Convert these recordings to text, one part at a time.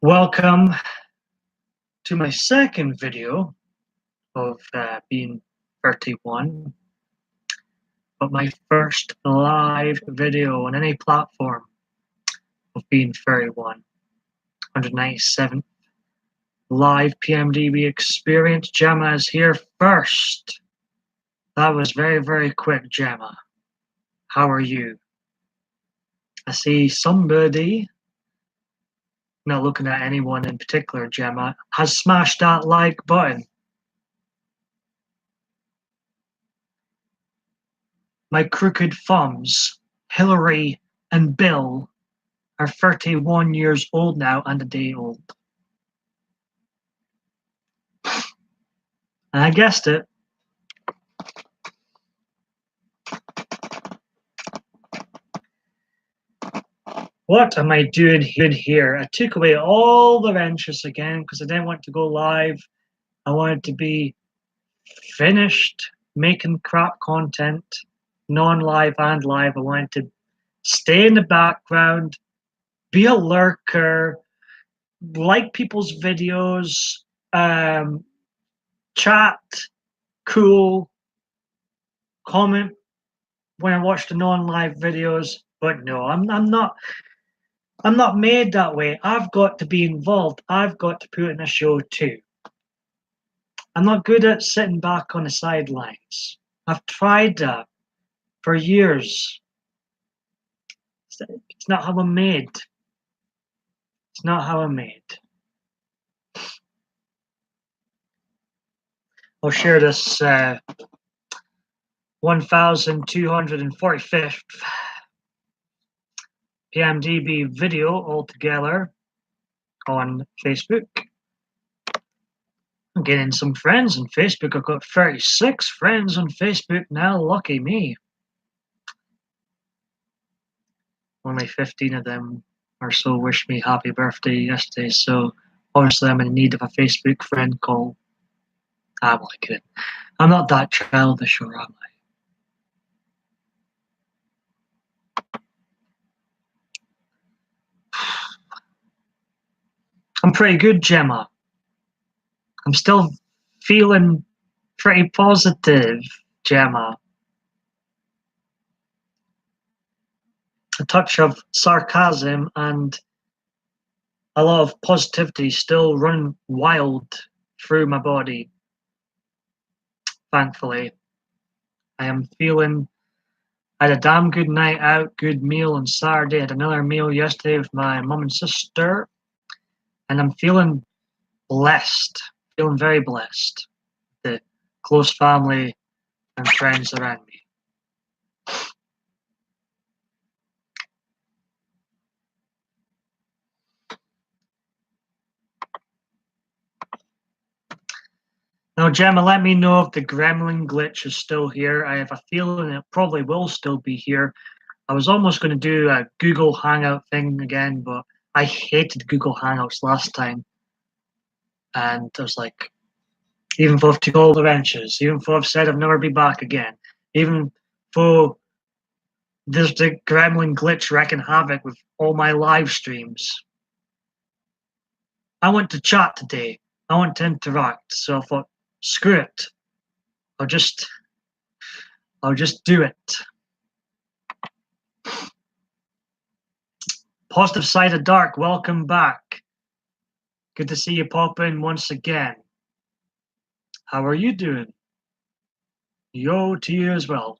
Welcome to my second video of being 31, but my first live video on any platform of being 31. 197th live PMDB experience. Gemma is here first. That was very, very quick, Gemma. How are you? I see somebody, not looking at anyone in particular, Gemma, has smashed that like button. My crooked thumbs, Hillary and Bill, are 31 years old now and a day old. And I guessed it. What am I doing here? I took away all the wrenches again because I didn't want to go live. I wanted to be finished making crap content, non-live and live. I wanted to stay in the background, be a lurker, like people's videos, chat, cool, comment when I watch the non-live videos. But no, I'm not made that way. I've got to be involved. I've got to put in a show too. I'm not good at sitting back on the sidelines. I've tried that for years. It's not how I'm made. It's not how I'm made. I'll share this 1245th PMDB video altogether on Facebook. I'm getting some friends on Facebook. I've got 36 friends on Facebook now. Lucky me. Only 15 of them or so wished me happy birthday yesterday, so obviously I'm in need of a Facebook friend call. I'm only kidding. I'm not that childish, or am I? I'm pretty good, Gemma. I'm still feeling pretty positive, Gemma. A touch of sarcasm and a lot of positivity still running wild through my body. Thankfully, I am feeling. I had a damn good night out, good meal on Saturday. I had another meal yesterday with my mum and sister, and I'm feeling blessed, feeling very blessed. The close family and friends around me. Now, Gemma, let me know if the gremlin glitch is still here. I have a feeling it probably will still be here. I was almost going to do a Google Hangout thing again, but I hated Google Hangouts last time. And I was like, even though I've took all the wrenches, even though I've said I've never be back again, even though there's the gremlin glitch wrecking havoc with all my live streams, I want to chat today. I want to interact. So I thought, screw it. I'll just do it. Positive Side of Dark, welcome back. Good to see you pop in once again. How are you doing? Yo to you as well.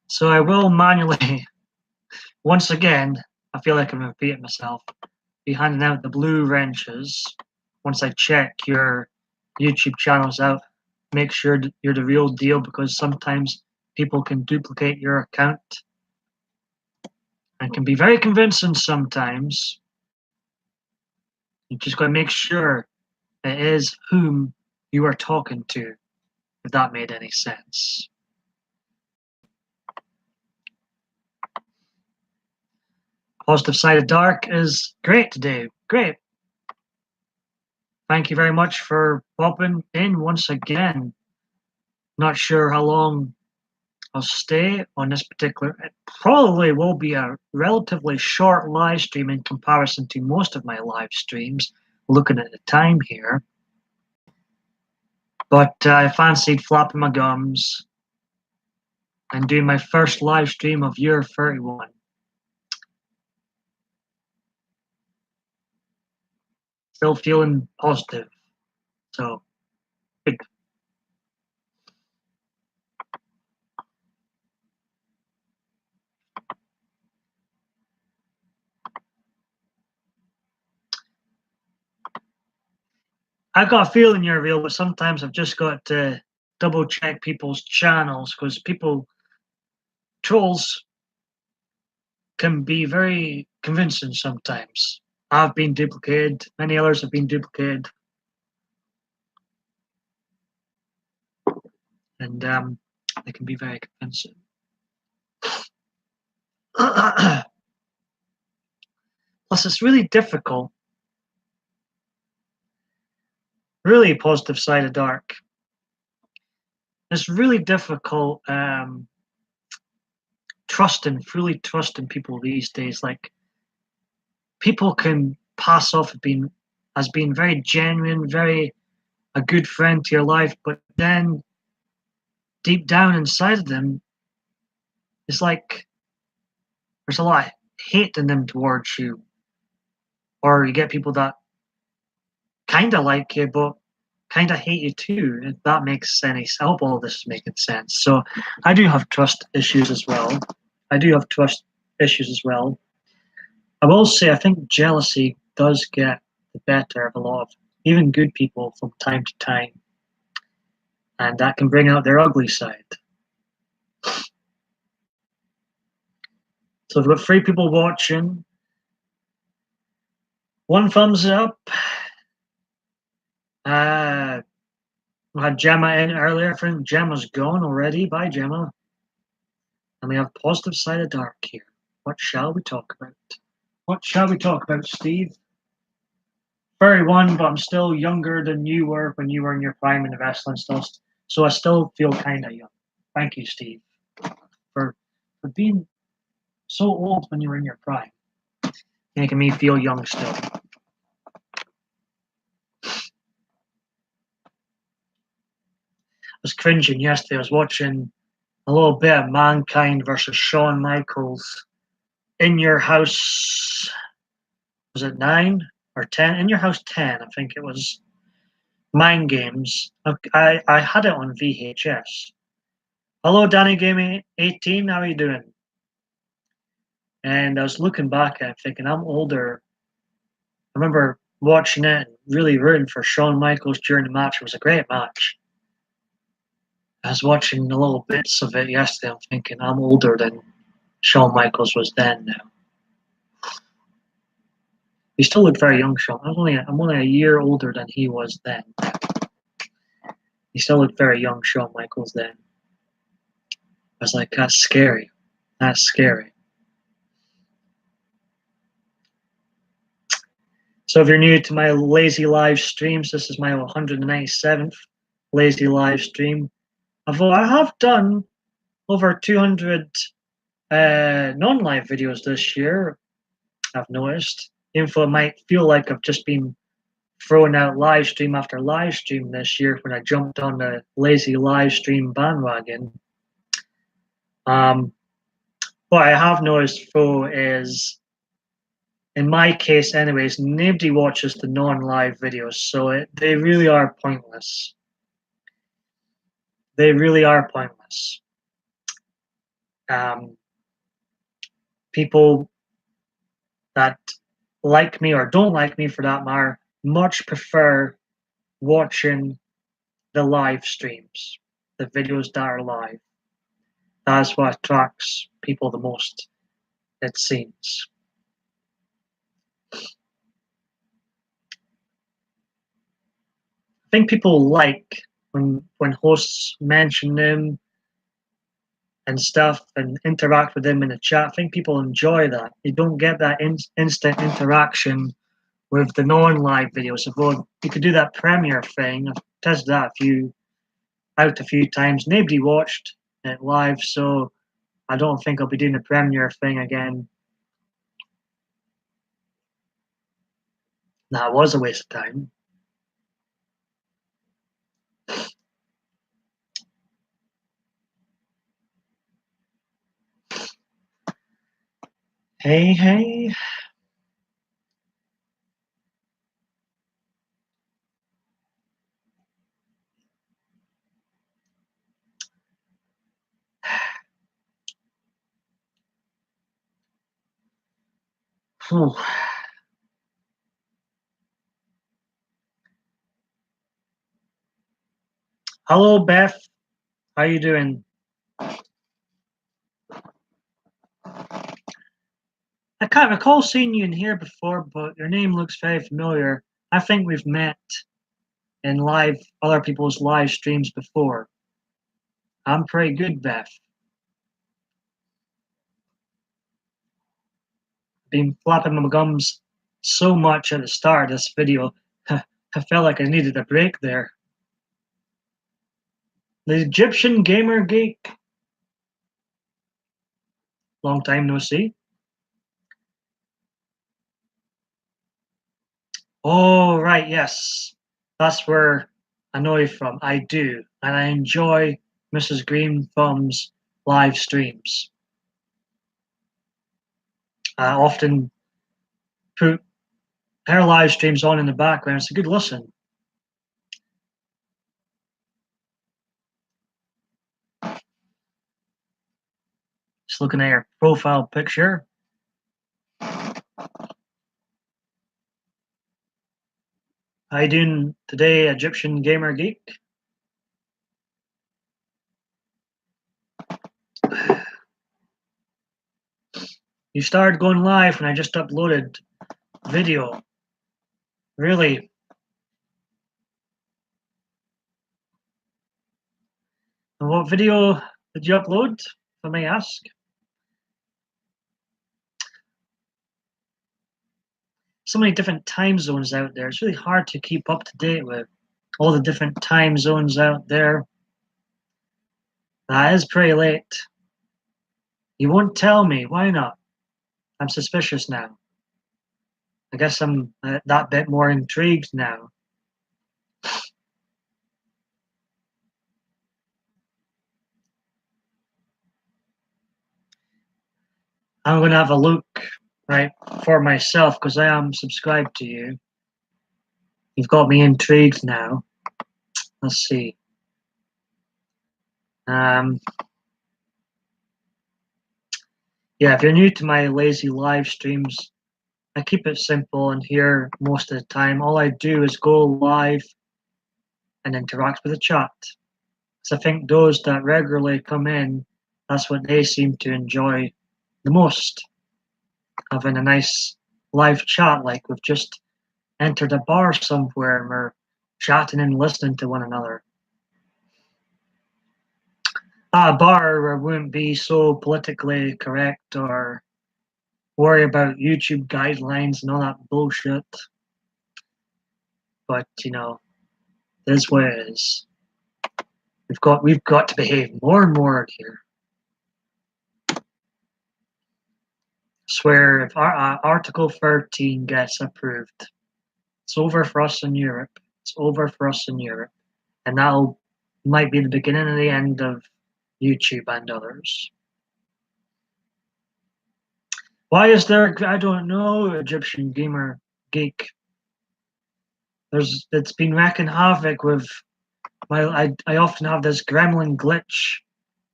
So I will manually, once again, I feel like I'm repeating myself, be handing out the blue wrenches once I check your YouTube channels out. Make sure you're the real deal, because sometimes people can duplicate your account and can be very convincing sometimes. You just got to make sure it is whom you are talking to, if that made any sense. Positive Side of Dark is great today. Great. thank you very much for popping in once again. Not sure how long I'll stay on this particular. It probably will be a relatively short live stream in comparison to most of my live streams, looking at the time here. But I fancied flapping my gums and doing my first live stream of year 31. Still feeling positive. So, good. I've got a feeling you're real, but sometimes I've just got to double check people's channels because trolls can be very convincing sometimes. I've been duplicated, many others have been duplicated. And they can be very convincing. Plus, it's really difficult. Really positive side of dark. It's really difficult fully trusting people these days. Like, people can pass off as being very genuine, very a good friend to your life, but then deep down inside of them, it's like there's a lot of hate in them towards you. Or you get people that kind of like you, but kind of hate you too, if that makes any sense. I hope all this is making sense. So I do have trust issues as well. I will say I think jealousy does get the better of a lot of even good people from time to time. And that can bring out their ugly side. So we've got 3 people watching. 1 thumbs up. We had Gemma in earlier. I think Gemma's gone already. Bye, Gemma. And we have positive side of dark here. What shall we talk about? What shall we talk about, Steve? 31, but I'm still younger than you were when you were in your prime in the wrestling stuff. So I still feel kind of young. Thank you, Steve, for being so old when you were in your prime, making me feel young still. I was cringing yesterday. I was watching a little bit of Mankind versus Shawn Michaels in Your House. Was it 9 or 10? In Your House 10, I think it was. Mind Games. I had it on VHS. Hello, Danny Gaming 18. How are you doing? And I was looking back at it thinking, I'm older. I remember watching it and really rooting for Shawn Michaels during the match. It was a great match. I was watching the little bits of it yesterday. I'm thinking, I'm older than Shawn Michaels was then now. He still looked very young, Shawn. I'm only a year older than he was then. He still looked very young, Shawn Michaels then. I was like, that's scary. That's scary. So if you're new to my lazy live streams, this is my 197th lazy live stream. Although I have done over 200 non-live videos this year, I've noticed. Even though it might feel like I've just been throwing out live stream after live stream this year when I jumped on the lazy live stream bandwagon. What I have noticed though is, in my case anyways, nobody watches the non-live videos, so they really are pointless. They really are pointless. People that like me or don't like me for that matter much prefer watching the live streams, the videos that are live. That's what attracts people the most, it seems. I think people like when hosts mention them and stuff and interact with them in the chat. I think people enjoy that. You don't get that instant interaction with the non-live videos. So you could do that premiere thing. I've tested that a few times. Nobody watched it live, so I don't think I'll be doing the premiere thing again. That was a waste of time. Hey, hey. Whew. Hello, Beth. How you doing? I can't recall seeing you in here before, but your name looks very familiar. I think we've met in other people's live streams before. I'm pretty good, Beth. Been flapping my gums so much at the start of this video, I felt like I needed a break there. The Egyptian Gamer Geek. Long time no see. Oh, right, yes. That's where I know you from. I do. And I enjoy Mrs. Green Thumb's live streams. I often put her live streams on in the background. It's a good listen. Just looking at her profile picture. How you doing today, Egyptian Gamer Geek? You started going live when I just uploaded video. Really? And what video did you upload, if I may ask? So many different time zones out there. It's really hard to keep up to date with all the different time zones out there. That is pretty late. You won't tell me. Why not? I'm suspicious now. I guess I'm that bit more intrigued now. I'm going to have a look, right, for myself because I am subscribed to you. You've got me intrigued now. Let's see. Yeah, if you're new to my lazy live streams, I keep it simple and here most of the time. All I do is go live and interact with the chat. So I think those that regularly come in, that's what they seem to enjoy the most. Having a nice live chat like we've just entered a bar somewhere and we're chatting and listening to one another. A bar where I wouldn't be so politically correct or worry about YouTube guidelines and all that bullshit. But you know, it is what it is. We've got to behave more and more here. I swear, if Article 13 gets approved, it's over for us in Europe. It's over for us in Europe, and that'll might be the beginning of the end of YouTube and others. Why is there? I don't know. Egyptian Gamer Geek. It's been wreaking havoc with I often have this gremlin glitch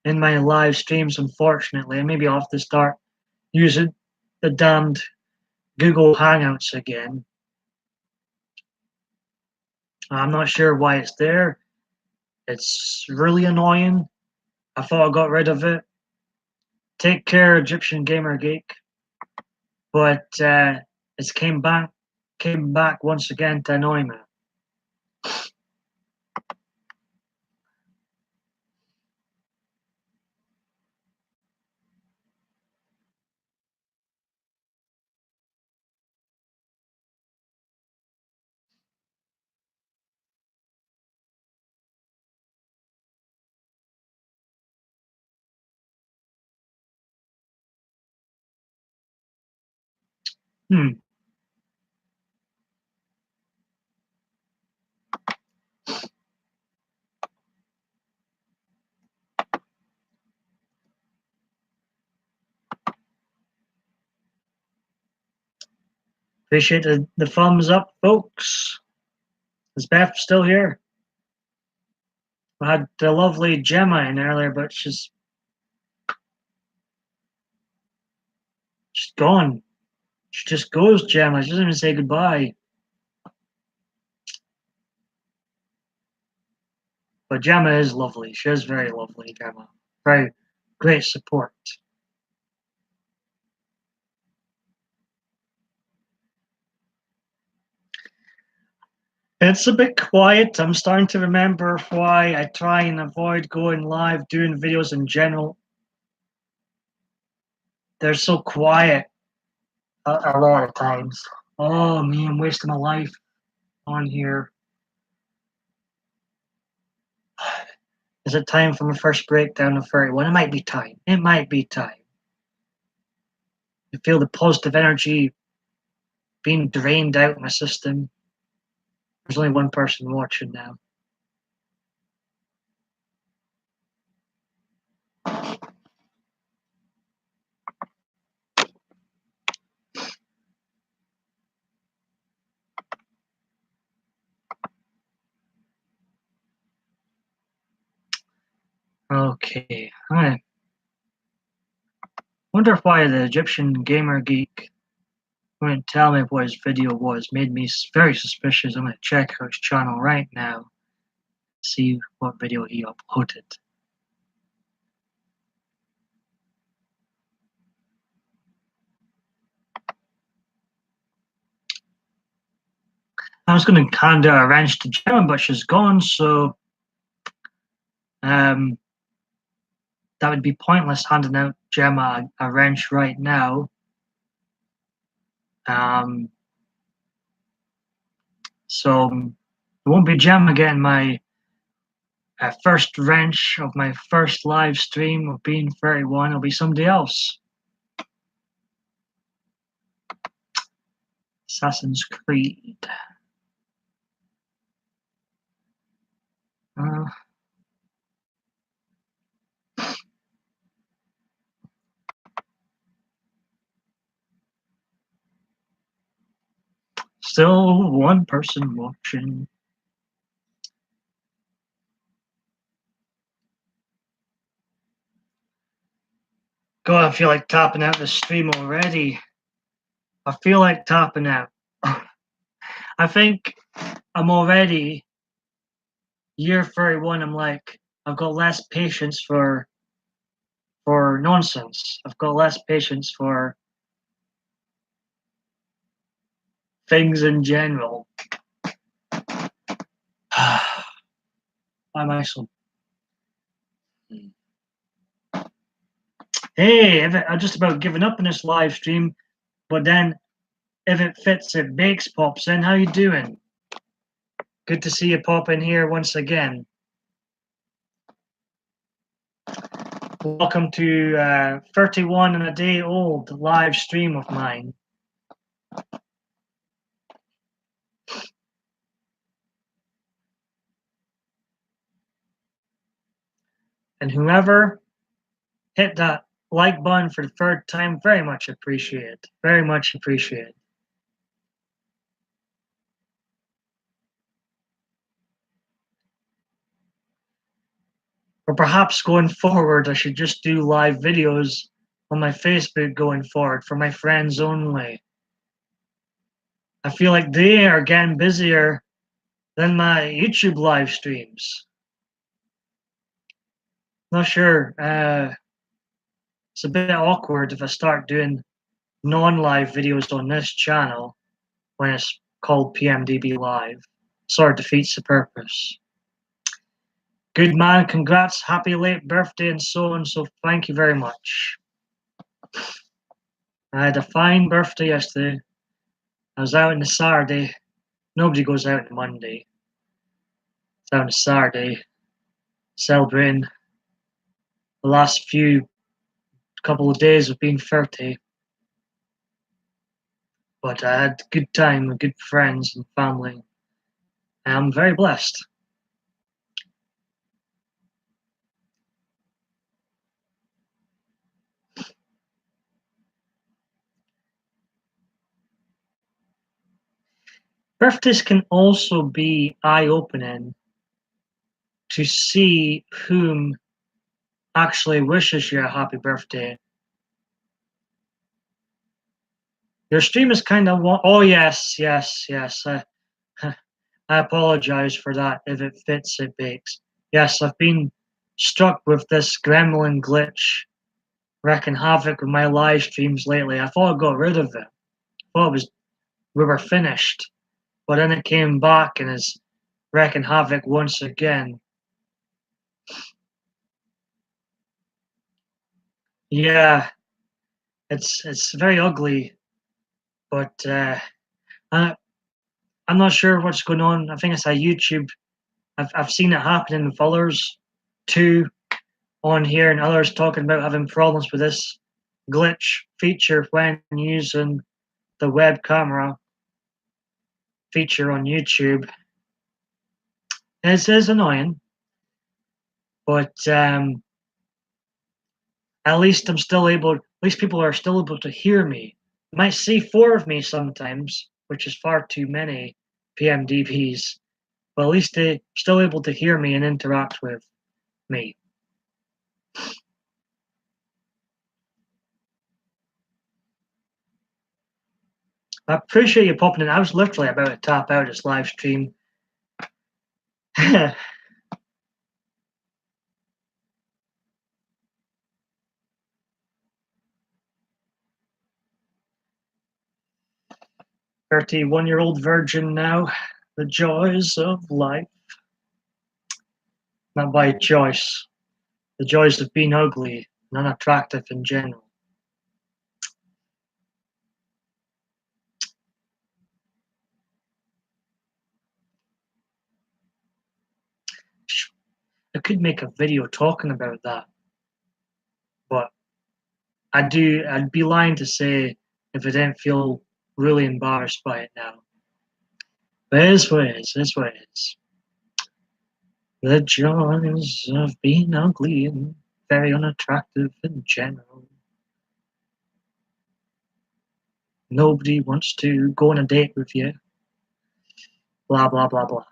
in my live streams, unfortunately. And maybe I'll have to start using the damned Google Hangouts again. I'm not sure why it's there. It's really annoying. I thought I got rid of it. Take care, Egyptian Gamer Geek. But it's came back once again to annoy me. Hmm. Appreciate the thumbs up, folks. Is Beth still here? I had the lovely Gemma in earlier, but she's gone. She just goes, Gemma. She doesn't even say goodbye. But Gemma is lovely. She is very lovely, Gemma. Very great support. It's a bit quiet. I'm starting to remember why I try and avoid going live, doing videos in general. They're so quiet a lot of times. Oh, me, I'm wasting my life on here. Is it time for my first breakdown of 31? It might be time. It might be time. I feel the positive energy being drained out of my system. There's only one person watching now. Okay. I wonder why the Egyptian Gamer Geek wouldn't tell me what his video was. Made me very suspicious. I'm going to check out his channel right now. See what video he uploaded. I was going to hand out a wrench to Gemma, but she's gone, so that would be pointless handing out Gemma a wrench right now. So it won't be Gemma getting my first wrench of my first live stream of being 31. It'll be somebody else. Assassin's Creed. Still one person watching. God, I feel like tapping out the stream already. I feel like tapping out. I think I'm already year 31. I'm like, I've got less patience for nonsense. I've got less patience for things in general. Why am I so? Hey, I'm just about giving up on this live stream, but then if it fits, it bakes pops in. How you doing? Good to see you pop in here once again. Welcome to 31 and a day old live stream of mine. And whoever hit that like button for the third time, very much appreciate. Very much appreciate. Or perhaps going forward, I should just do live videos on my Facebook going forward for my friends only. I feel like they are getting busier than my YouTube live streams. Not sure. It's a bit awkward if I start doing non-live videos on this channel when it's called PMDB Live. Sort of defeats the purpose. Good man, congrats, happy late birthday and so on, so thank you very much. I had a fine birthday yesterday. I was out on the Saturday. Nobody goes out on Monday. It's out on Saturday, celebrating the last couple of days of being 30. but I had a good time with good friends and family. And I'm very blessed. Birthdays can also be eye-opening to see whom actually wishes you a happy birthday. Your stream is kind of oh yes. I apologize for that. If it fits, it bakes. Yes, I've been struck with this gremlin glitch wreaking havoc with my live streams lately. I thought I got rid of it. I thought we were finished, but then it came back and is wreaking havoc once again. Yeah, it's very ugly, but I, I'm not sure what's going on. I think it's a YouTube. I've seen it happen with others too on here, and others talking about having problems with this glitch feature when using the web camera feature on YouTube. It is annoying, but at least I'm still able. At least people are still able to hear me. You might see four of me sometimes, which is far too many PMDBs, but at least they're still able to hear me and interact with me. I appreciate you popping in. I was literally about to tap out this live stream. 31-year-old virgin now. The joys of life. Not by choice. The joys of being ugly and unattractive in general. I could make a video talking about that, but I'd be lying to say if I didn't feel really embarrassed by it now. But it is what it is. It is what it is. The joys of being ugly and very unattractive in general. Nobody wants to go on a date with you. Blah, blah, blah, blah.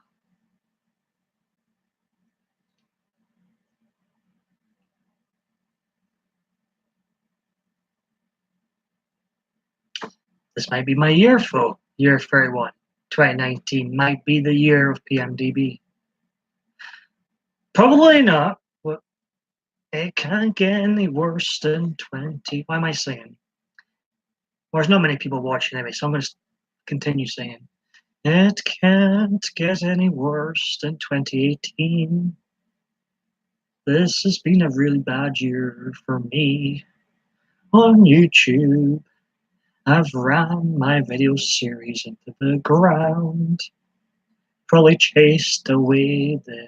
This might be my year, for year 31. 2019 might be the year of PMDB. Probably not, but it can't get any worse than 20. Why am I singing? Well, there's not many people watching anyway, so I'm going to continue singing. It can't get any worse than 2018. This has been a really bad year for me. On YouTube, I've ran my video series into the ground. Probably chased away the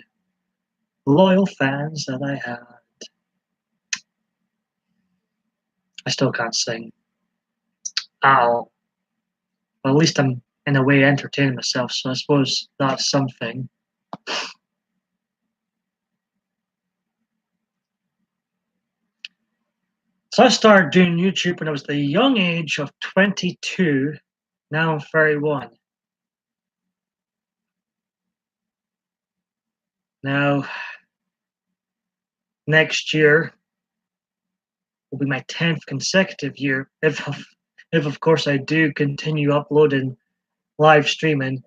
loyal fans that I had. I still can't sing. Ow. Well, at least I'm in a way entertaining myself, so I suppose that's something. So I started doing YouTube when I was the young age of 22. Now I'm 31. Now, next year will be my 10th consecutive year, if of course I do continue uploading, live streaming.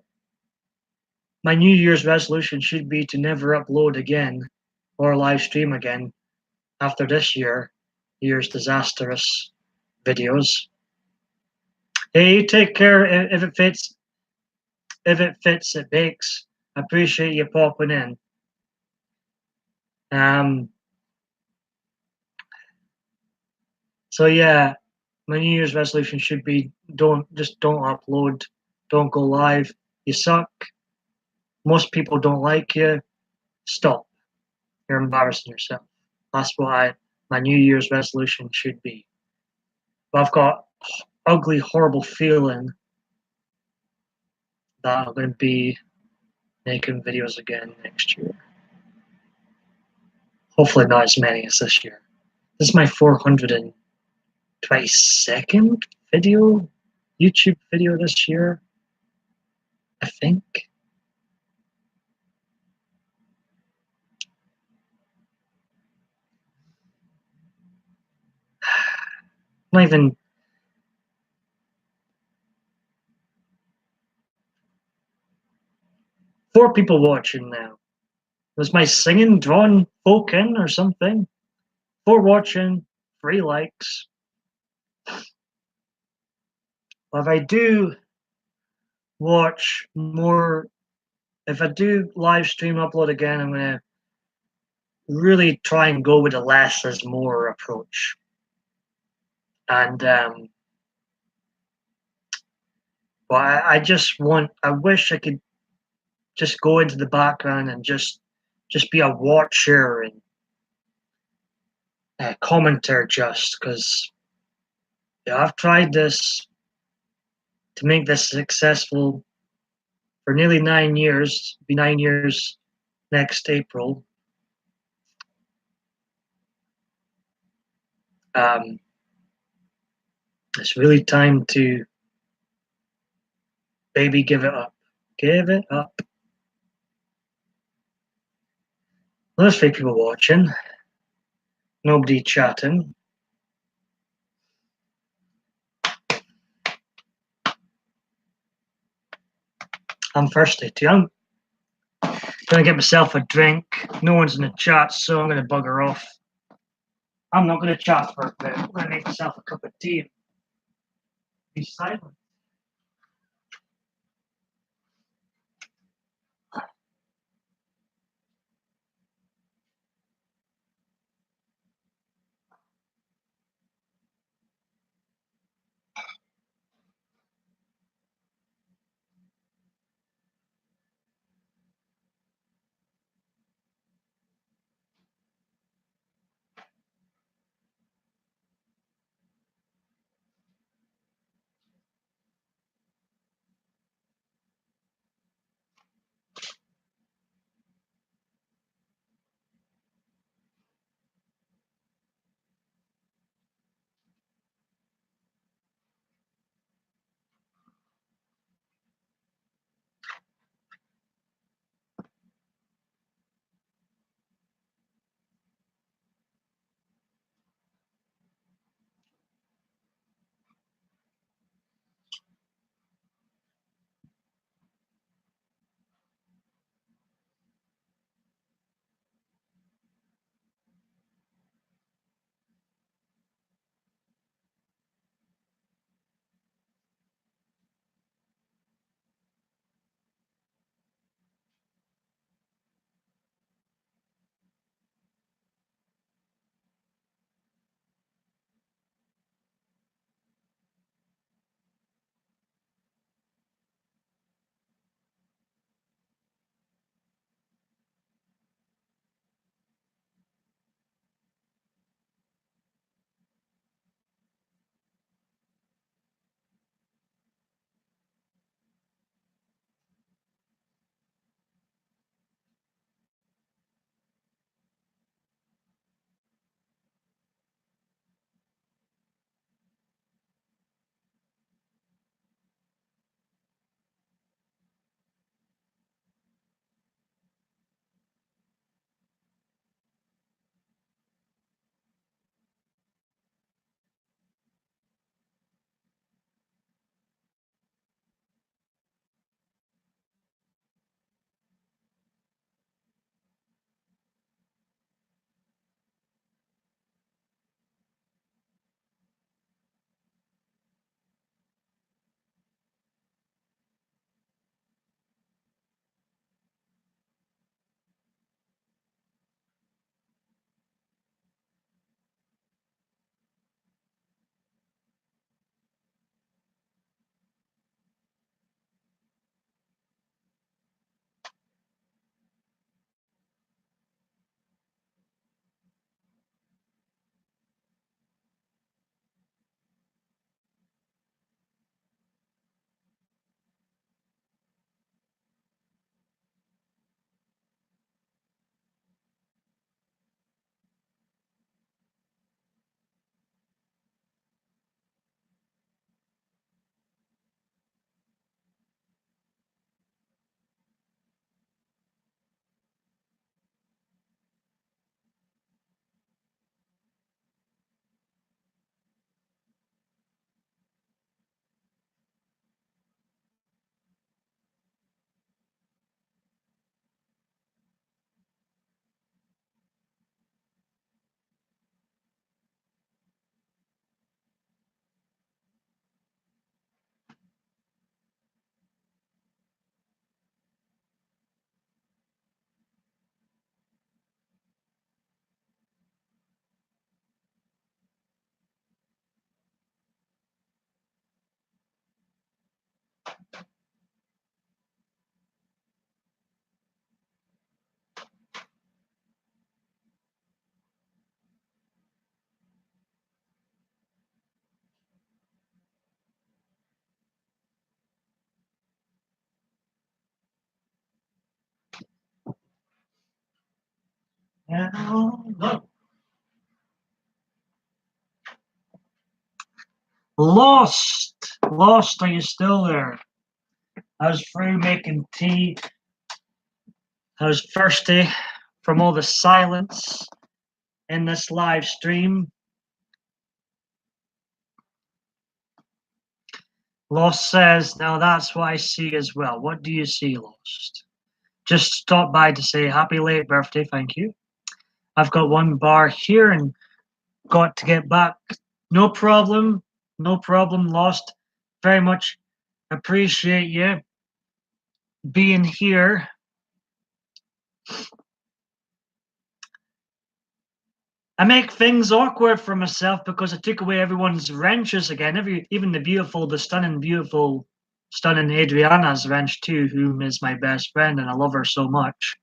My New Year's resolution should be to never upload again or live stream again after this year's disastrous videos. Hey, take care. If it fits, it bakes. I appreciate you popping in. So yeah, my New Year's resolution should be don't upload, don't go live. You suck. Most people don't like you. Stop. You're embarrassing yourself. That's what my New Year's resolution should be. But I've got ugly, horrible feeling that I'm going to be making videos again next year. Hopefully not as many as this year. This is my 422nd YouTube video this year, I think. Not even 4 people watching now. Was my singing drawing folk in or something? 4 watching, 3 likes. If I do watch more, if I do live stream upload again, I'm going to really try and go with a less is more approach. And well, I wish I could just go into the background and just be a watcher and a commenter, just because I've tried this to make this successful for nearly 9 years. It'll be 9 years next April. It's really time to maybe give it up. Give it up. There's 3 people watching. Nobody chatting. I'm thirsty too. I'm gonna get myself a drink. No one's in the chat, so I'm gonna bugger off. I'm not gonna chat for a bit. I'm gonna make myself a cup of tea. Be silent. Lost! Lost, are you still there? I was through making tea. I was thirsty from all the silence in this live stream. Lost says, now that's what I see as well. What do you see, Lost? Just stop by to say happy late birthday, thank you. I've got one bar here and got to get back. No problem, Lost. Very much appreciate you being here. I make things awkward for myself because I took away everyone's wrenches again. Even the stunning Adriana's wrench too, whom is my best friend, and I love her so much.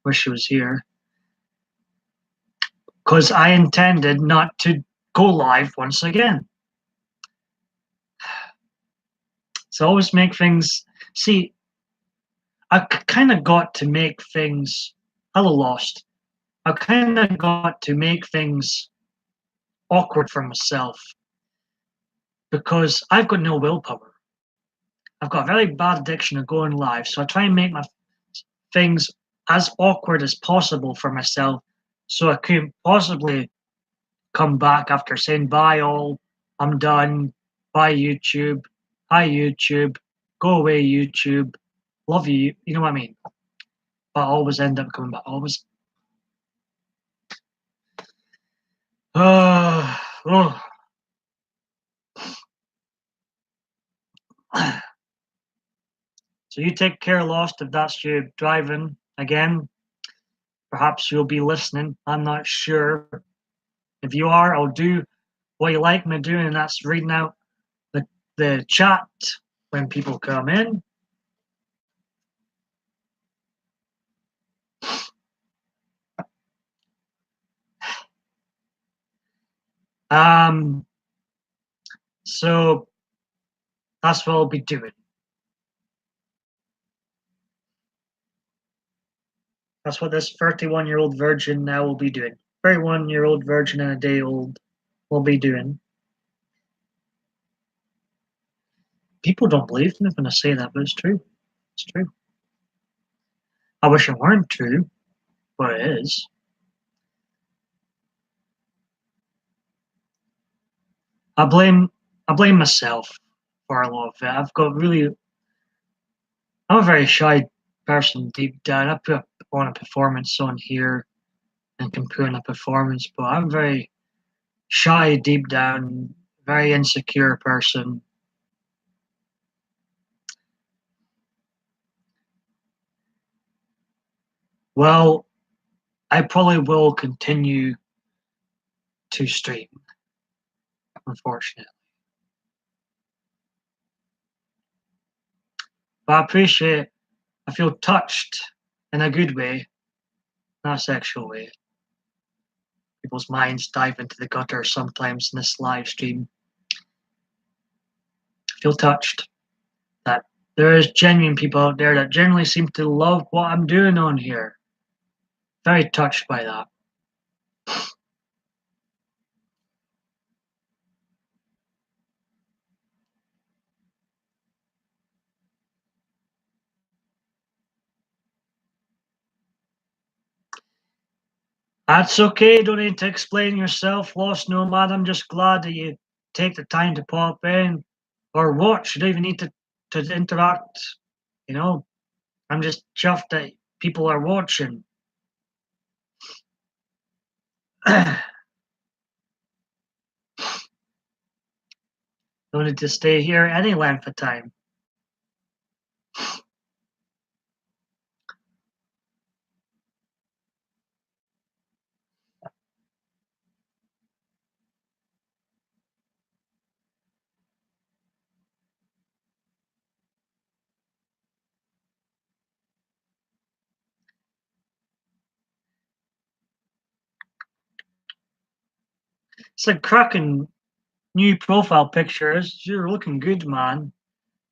Wish she was here. Because I intended not to go live once again. So I always make things. See, I kind of got to make things. Hello, Lost. I kind of got to make things awkward for myself because I've got no willpower. I've got a very bad addiction of going live, so I try and make my things as awkward as possible for myself so I couldn't possibly come back after saying bye all, I'm done, bye YouTube, hi YouTube, go away YouTube, love you, you know what I mean? But I always end up coming back, always. Oh. So you take care, Lost, if that's you driving again. Perhaps you'll be listening. I'm not sure. If you are, I'll do what you like me doing, and that's reading out the chat when people come in. So that's what I'll be doing. That's what this 31-year-old virgin now will be doing. 31-year-old virgin and a day old will be doing. People don't believe me when I say that, but it's true. It's true. I wish it weren't true, but it is. I blame myself for a lot of it. I'm a very shy person deep down. I put on a performance on here and can put on a performance, but I'm very shy deep down, very insecure person. Well, I probably will continue to stream, unfortunately. But I feel touched in a good way, not a sexual way. People's minds dive into the gutter sometimes in this live stream. I feel touched that there is genuine people out there that generally seem to love what I'm doing on here. Very touched by that. That's okay, don't need to explain yourself, Lost Nomad. I'm just glad that you take the time to pop in or watch. You don't even need to interact, you know. I'm just chuffed that people are watching. Don't need to stay here any length of time. It's a cracking new profile picture. You're looking good, man,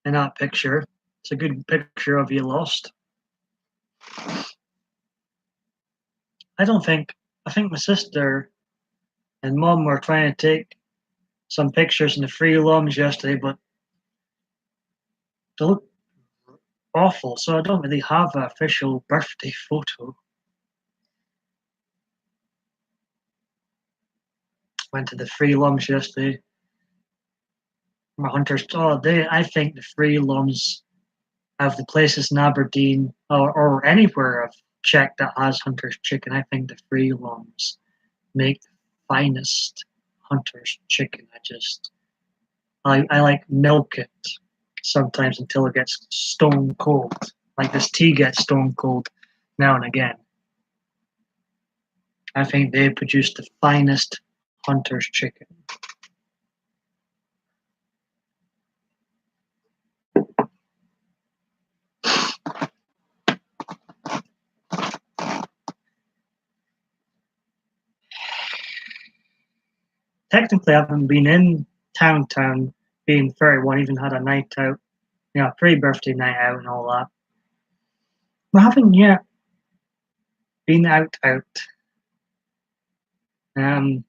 in that picture. It's a good picture of you, Lost. I think my sister and mum were trying to take some pictures in the free lums yesterday, but they look awful, so I don't really have an official birthday photo. Went to the free lums yesterday. My hunters, I think the free lums of the places in Aberdeen or anywhere I've checked that has Hunter's chicken, I think the free lums make the finest Hunter's chicken. I like milk it sometimes until it gets stone cold. Like this tea gets stone cold now and again. I think they produce the finest Hunter's chicken. Technically, I haven't been in town, being 31, even had a night out, pre-birthday night out and all that. I haven't yet been out. Um,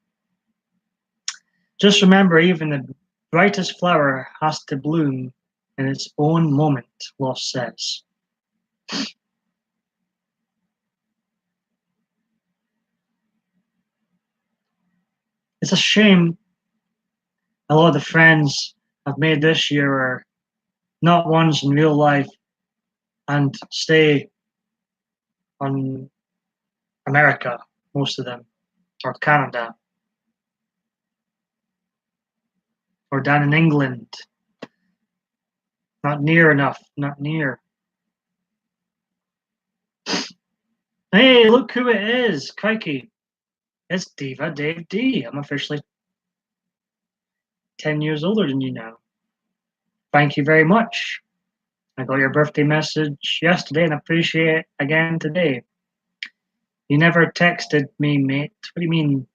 just remember, even the brightest flower has to bloom in its own moment, Lost says. It's a shame a lot of the friends I've made this year are not ones in real life and stay on America, most of them, or Canada, or down in England. Not near enough, not near. Hey, look who it is, crikey. It's Diva Dave D. I'm officially 10 years older than you now. Thank you very much. I got your birthday message yesterday and appreciate it again today. You never texted me, mate. What do you mean?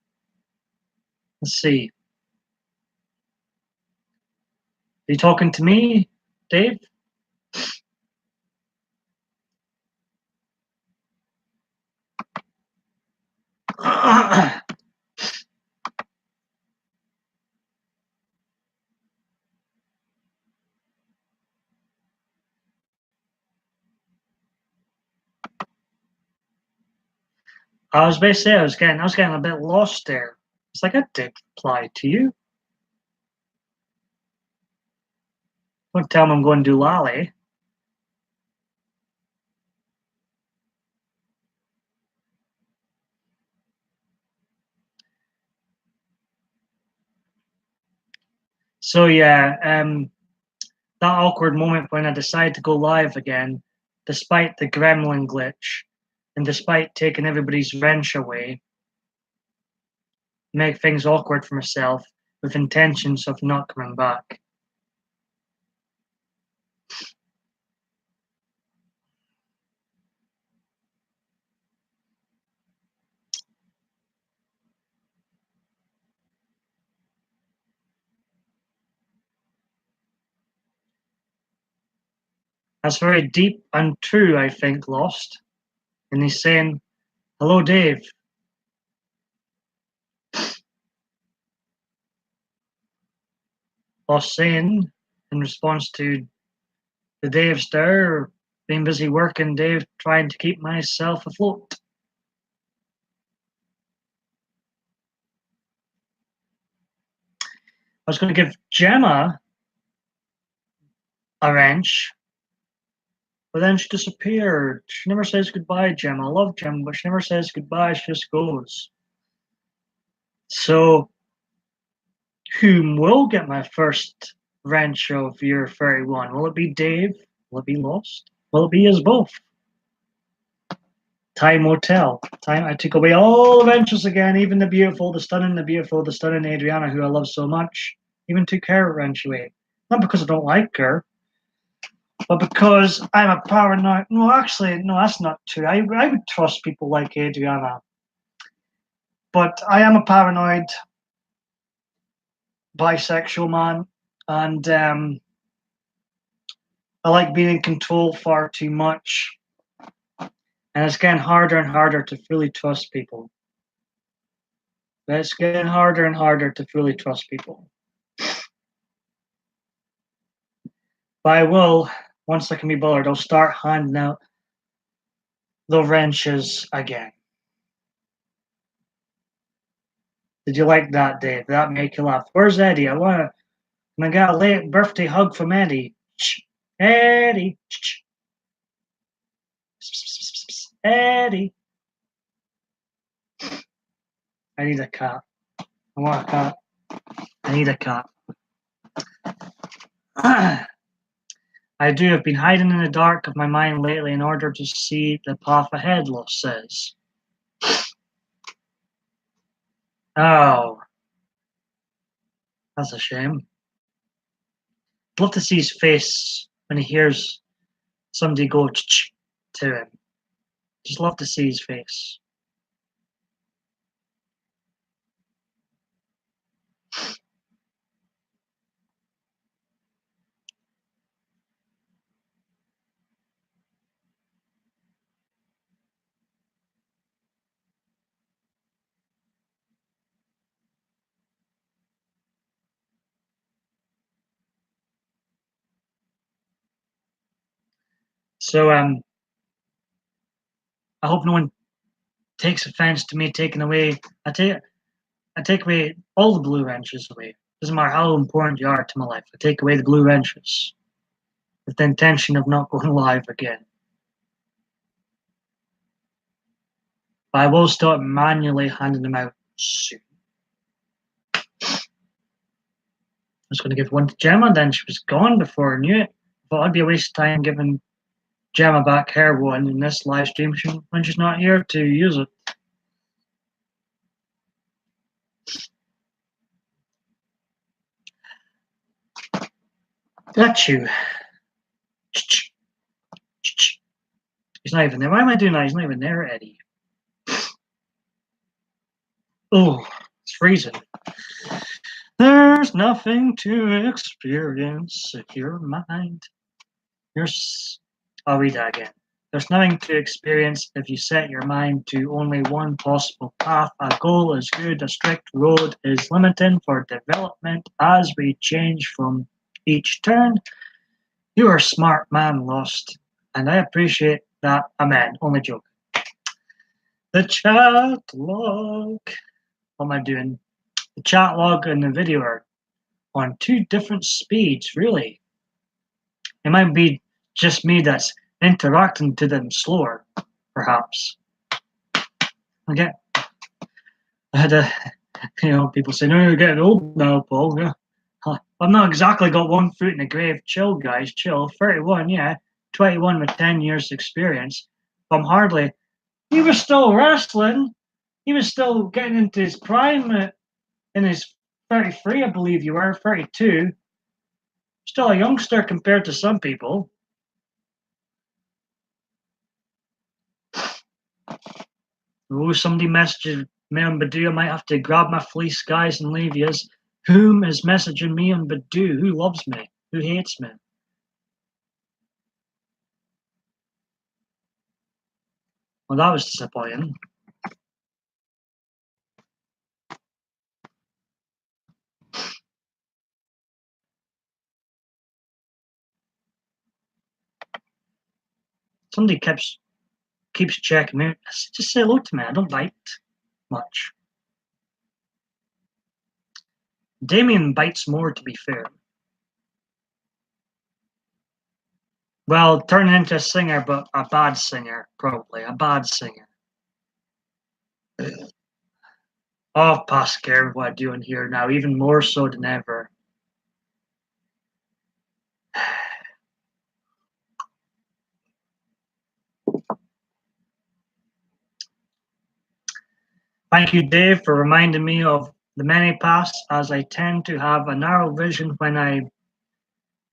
Let's see. Are you talking to me, Dave? I was basically I was getting a bit lost there. It's like I did reply to you. Don't tell him I'm going to do Lally. So yeah, that awkward moment when I decided to go live again, despite the gremlin glitch, and despite taking everybody's wrench away, make things awkward for myself with intentions of not coming back. That's very deep and true, I think, Lost. And he's saying, hello, Dave. Lost saying, in response to the Dave's there, being busy working, Dave, trying to keep myself afloat. I was going to give Gemma a wrench, but then she disappeared. She never says goodbye, Gemma. I love Gemma, but she never says goodbye. She just goes. So, whom will get my first wrench of year 31? Will it be Dave? Will it be Lost? Will it be us both? Time will tell. Time. I took away all the wrenches again, even the beautiful, the stunning Adriana, who I love so much. Even took her wrench away. Not because I don't like her, but because I'm a paranoid. No, actually, no, that's not true. I would trust people like Adriana. But I am a paranoid bisexual man, and I like being in control far too much. And it's getting harder and harder to fully trust people. It's getting harder and harder to fully trust people. But I will, once I can be bothered, I'll start handing out the wrenches again. Did you like that, Dave? Did that make you laugh? Where's Eddie? Can I get a late birthday hug from Eddie? Eddie. Eddie. I need a cat. I want a cat. I need a cat. I do have been hiding in the dark of my mind lately in order to see the path ahead, Los says. Oh, that's a shame. I'd love to see his face when he hears somebody go to him. Just love to see his face. So I hope no one takes offense to me taking away. I take away all the blue wrenches away. Doesn't matter how important you are to my life. I take away the blue wrenches with the intention of not going live again. But I will start manually handing them out soon. I was going to give one to Gemma, then she was gone before I knew it. Thought I'd be a waste of time giving Gemma back her one in this live stream when she's not here to use it. Got you. He's not even there. Why am I doing that? He's not even there, Eddie. Oh, it's freezing. There's nothing to experience if your mind. I'll read that again. There's nothing to experience if you set your mind to only one possible path. A goal is good, a strict road is limiting for development as we change from each turn. You are a smart man, Lost, and I appreciate that. Amen. Only joke. The chat log. What am I doing? The chat log and the video are on two different speeds, really. It might be just me that's interacting to them slower, perhaps. Okay. I had people say, no, you're getting old now, Paul. Yeah. I've not exactly got 1 foot in the grave. Chill, guys, chill. 31, yeah. 21 with 10 years experience. I'm hardly. He was still wrestling. He was still getting into his prime in his 33, I believe you were, 32. Still a youngster compared to some people. Oh, somebody messages me on Badoo. I might have to grab my fleece, guys, and leave yous. Whom is messaging me on Badoo? Who loves me? Who hates me? Well, that was disappointing. Somebody keeps checking me. Just say hello to me. I don't bite much. Damien bites more, to be fair. Well, turning into a singer, but a bad singer, probably. A bad singer. Oh, past care what I'm doing here now, even more so than ever. Thank you, Dave, for reminding me of the many paths, as I tend to have a narrow vision when I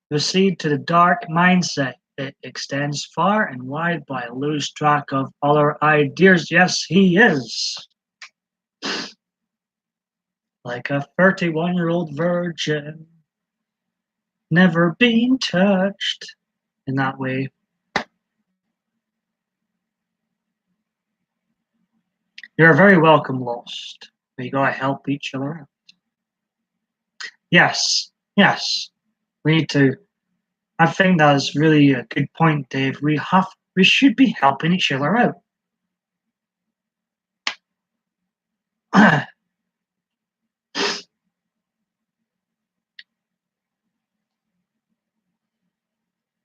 recede to the dark mindset. It extends far and wide, but I lose track of other ideas. Yes, he is. Like a 31-year-old virgin, never been touched in that way. You're very welcome, Lost. We gotta help each other out. Yes, yes. We need to. I think that is really a good point, Dave. We should be helping each other out.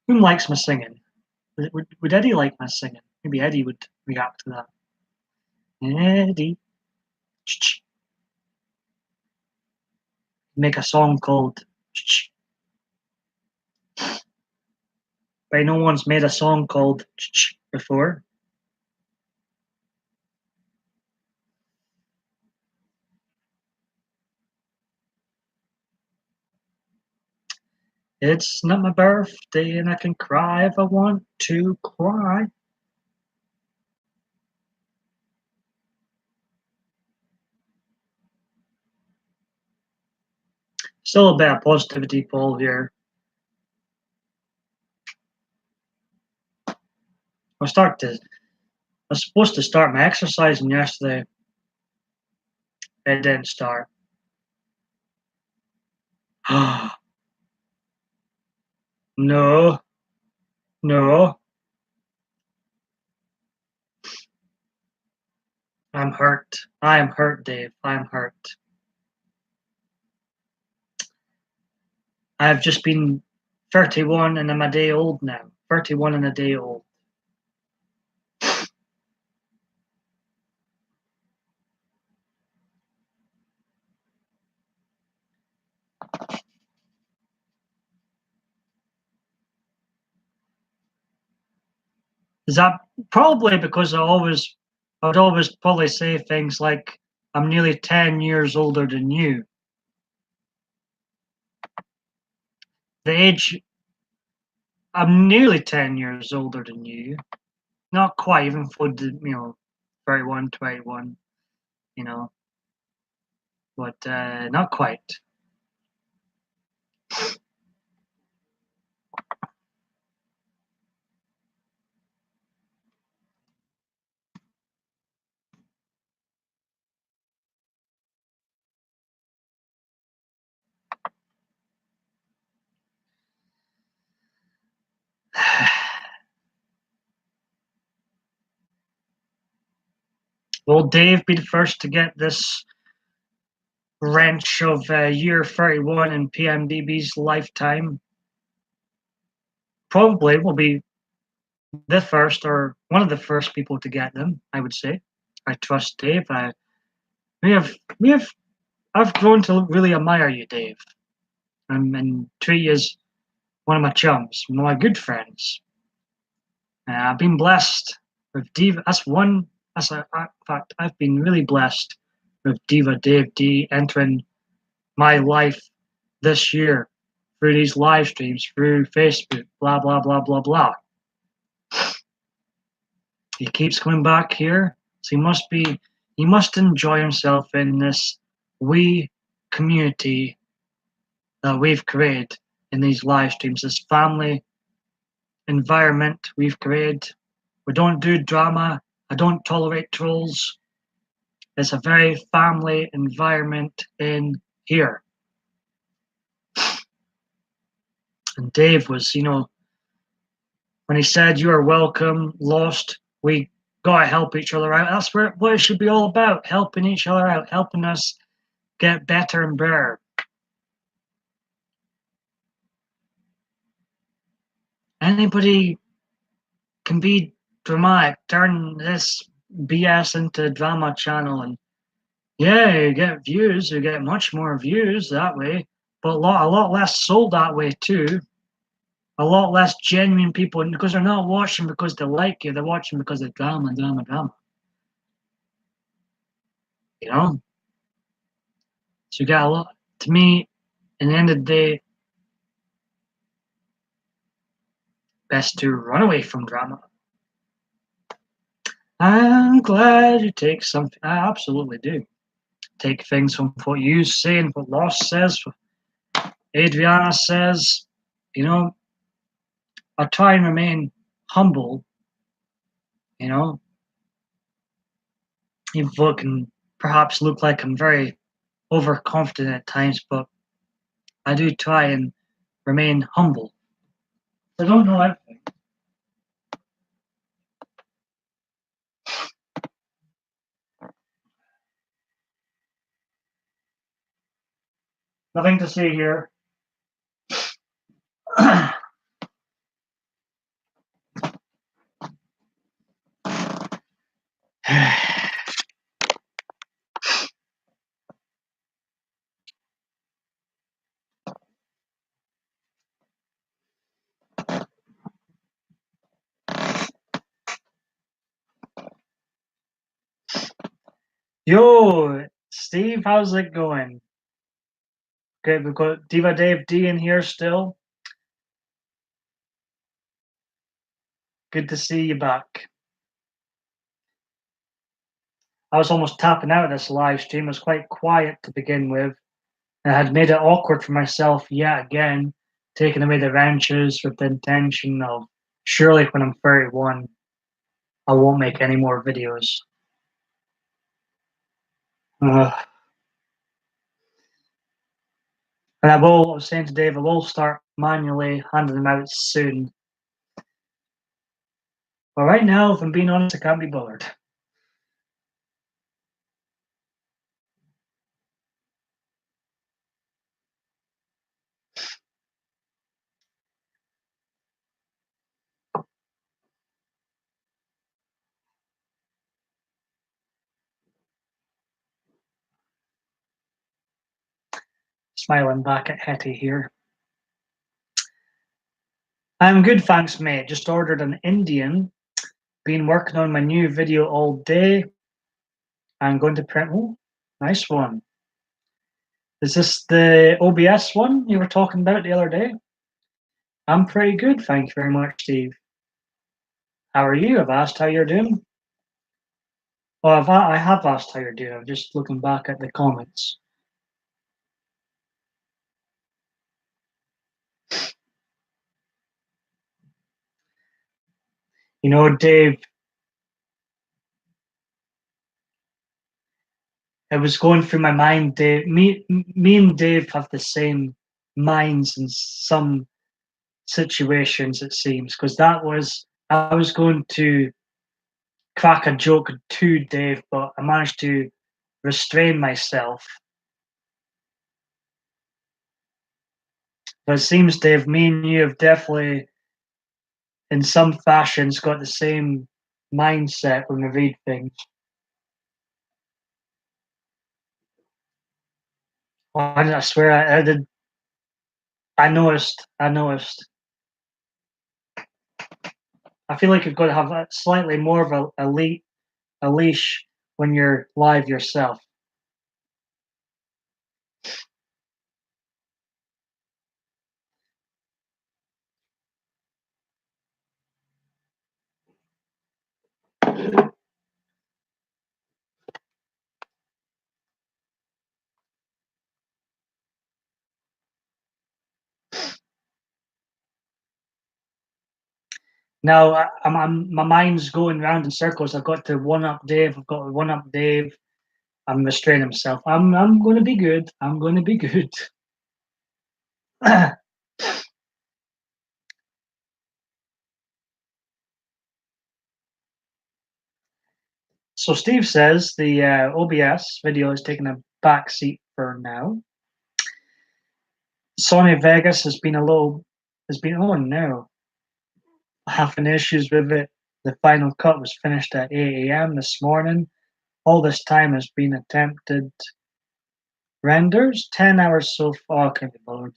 Who likes my singing? Would Eddie like my singing? Maybe Eddie would react to that. Eddie, make a song called. But no one's made a song called before. It's not my birthday and I can cry if I want to cry. Still a bit of positivity, Paul, here. I was supposed to start my exercising yesterday. It didn't start. No, no. I'm hurt. I am hurt, Dave. I am hurt. I've just been 31 and I'm a day old now. 31 and a day old. Is that probably because I would always probably say things like, I'm nearly 10 years older than you. The age, I'm nearly 10 years older than you. Not quite, even for the, 31, 21, but not quite. Will Dave be the first to get this wrench of year 31 in PMDB's lifetime? Probably will be the first or one of the first people to get them, I would say. I trust Dave. We have I've grown to really admire you, Dave, and treat you as one of my chums, one of my good friends. I've been blessed with Diva. That's a fact. I've been really blessed with Diva Dave D entering my life this year through these live streams, through Facebook, blah blah blah blah blah. He keeps coming back here, so he must enjoy himself in this wee community that we've created in these live streams, this family environment we've created. We don't do drama. I don't tolerate trolls. It's a very family environment in here. And Dave was, when he said you are welcome, Lost, we gotta help each other out. That's what it should be all about, helping each other out, helping us get better and better. Anybody can be dramatic, turn this BS into a drama channel, and yeah, you get views, you get much more views that way, but a lot less sold that way too. A lot less genuine people, because they're not watching because they like you, they're watching because of drama, drama, drama. You know? So you got a lot, to me, in the end of the day, best to run away from drama. I'm glad you take something, I absolutely do. Take things from what you say and what Lost says, what Adriana says, I try and remain humble, even can perhaps look like I'm very overconfident at times, but I do try and remain humble. I don't know everything. Nothing to see here. Yo, Steve, how's it going? Good, we've got Diva Dave D in here still. Good to see you back. I was almost tapping out of this live stream. It was quite quiet to begin with. And I had made it awkward for myself yet again, taking away the ranches with the intention of surely when I'm 31, I won't make any more videos. And I was saying to Dave, I will start manually handing them out soon. But right now, if I'm being honest, I can't be bothered. Smiling back at Hetty here. I'm good, thanks, mate. Just ordered an Indian. Been working on my new video all day. I'm going to print. Oh, nice one. Is this the OBS one you were talking about the other day? I'm pretty good, thank you very much, Steve. How are you? I've asked how you're doing. Well, I have asked how you're doing. I'm just looking back at the comments. You know, Dave, it was going through my mind, Dave. Me and Dave have the same minds in some situations, it seems, because I was going to crack a joke to Dave, but I managed to restrain myself. But it seems, Dave, me and you have definitely, in some fashions, got the same mindset when we read things. I swear I did. I noticed. I feel like you've got to have a slightly more of a leash when you're live yourself. Now my mind's going round in circles. I've got to one up Dave. I've got to one up Dave. I'm restraining myself. I'm going to be good. I'm going to be good. So Steve says the OBS video is taking a back seat for now. Sony Vegas has been oh no, having issues with it. The final cut was finished at 8 a.m. this morning. All this time has been attempted renders. 10 hours so far. I can't be bothered.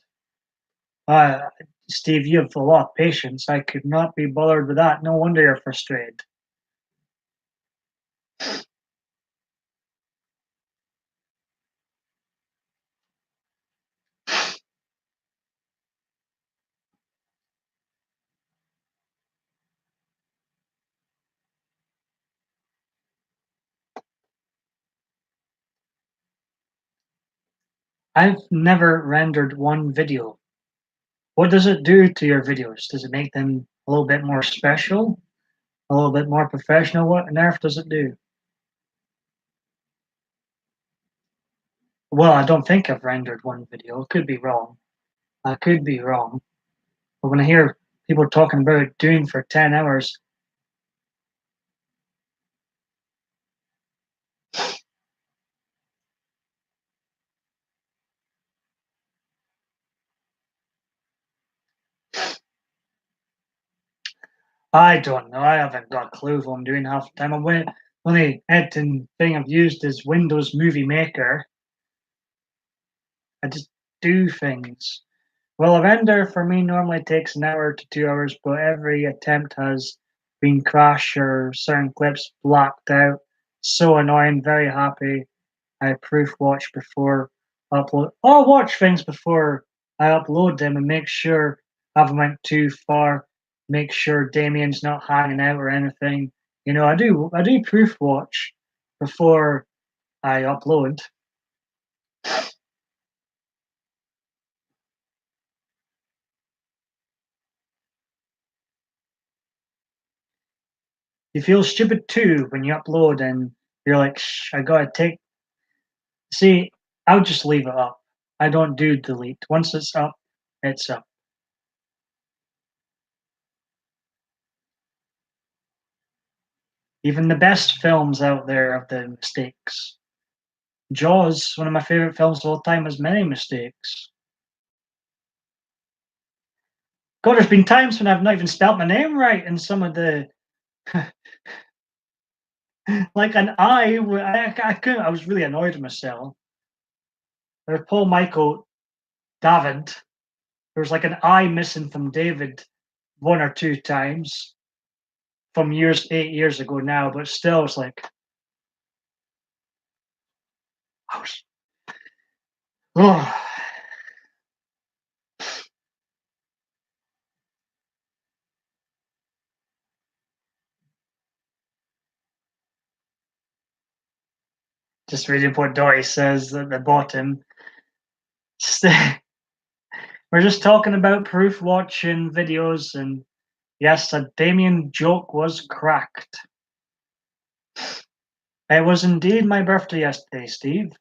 Steve, you have a lot of patience. I could not be bothered with that. No wonder you're frustrated. I've never rendered one video. What does it do to your videos? Does it make them a little bit more special? A little bit more professional? What on earth does it do? Well, I don't think I've rendered one video. I could be wrong. I could be wrong. But when I hear people talking about it doing for 10 hours, I don't know. I haven't got a clue what I'm doing half the time. Only editing thing I've used is Windows Movie Maker. I just do things. Well, a render for me normally takes an hour to 2 hours, but every attempt has been crashed or certain clips blacked out. So annoying, very happy. I proof watch before upload. I'll watch things before I upload them and make sure I haven't went too far. Make sure Damien's not hanging out or anything. You know, I do proof watch before I upload. You feel stupid too when you upload and you're like, Shh, I gotta take. See, I'll just leave it up. I don't do delete. Once it's up, it's up. Even the best films out there have their mistakes. Jaws, one of my favorite films of all time, has many mistakes. God, there's been times when I've not even spelt my name right in some of the, like an I. I couldn't. I was really annoyed with myself. There's Paul Michael David. There was like an I missing from David one or two times from 8 years ago now, but still, it's like I was. Oh, just reading what Dory says at the bottom. We're just talking about proof watching videos, and yes, a Damien joke was cracked. It was indeed my birthday yesterday, Steve.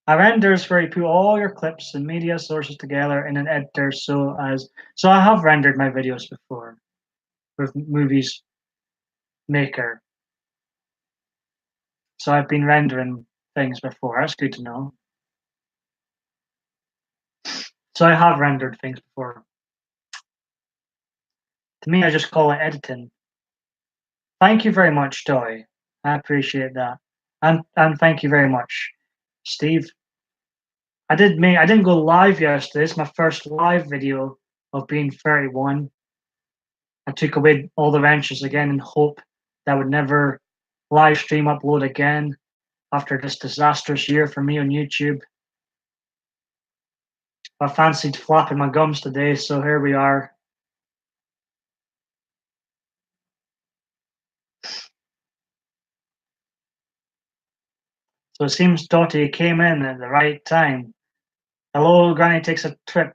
A render is where you put all your clips and media sources together in an editor so I have rendered my videos before with Movies Maker. So I've been rendering things before. That's good to know. So I have rendered things before. To me, I just call it editing. Thank you very much, Toy. I appreciate that. And thank you very much, Steve. I didn't go live yesterday. It's my first live video of being 31. I took away all the wrenches again in hope that I would never live stream upload again after this disastrous year for me on YouTube. I fancied flapping my gums today, so here we are. So it seems Dottie came in at the right time. Hello, Granny takes a trip.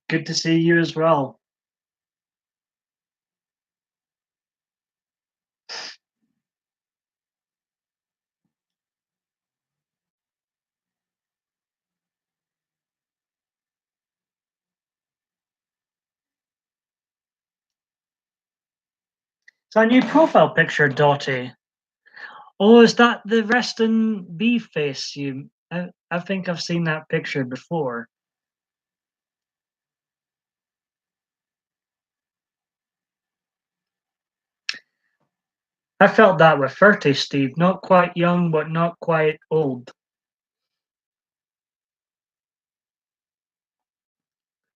Good to see you as well. So a new profile picture, Dottie. Oh, is that the resting bee face? I think I've seen that picture before. I felt that with 30, Steve. Not quite young, but not quite old.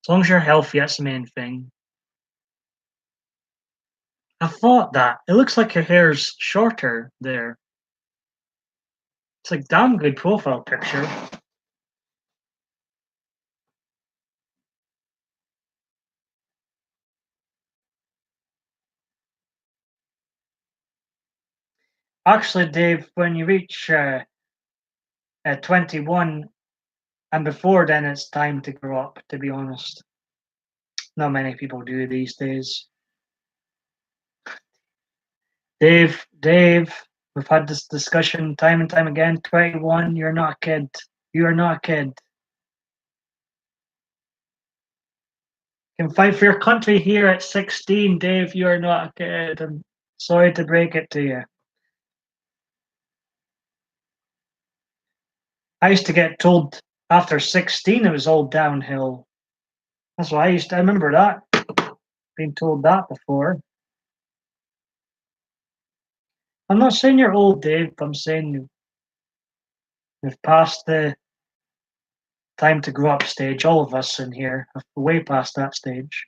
As long as you're healthy, that's the main thing. I thought that. It looks like your hair's shorter there. It's like damn good profile picture. Actually, Dave, when you reach 21 and before then, it's time to grow up, to be honest. Not many people do these days. Dave, We've had this discussion time and time again. 21, you're not a kid. You are not a kid. You can fight for your country here at 16, Dave. You are not a kid. I'm sorry to break it to you. I used to get told after 16 it was all downhill. That's what I remember that. Being told that before. I'm not saying you're old, Dave. I'm saying we've passed the time to grow up stage. All of us in here are way past that stage.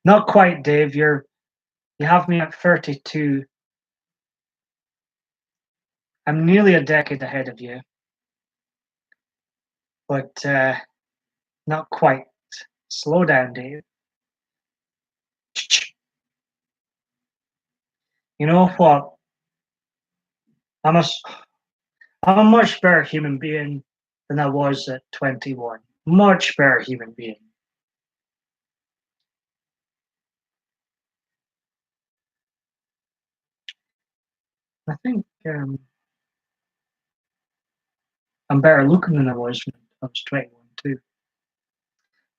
Not quite, Dave. You have me at 32. I'm nearly a decade ahead of you, but not quite. Slow down, Dave. You know what? I'm a, I'm a much better human being than I was at 21. Much better human being. I think I'm better looking than I was when I was 21 too.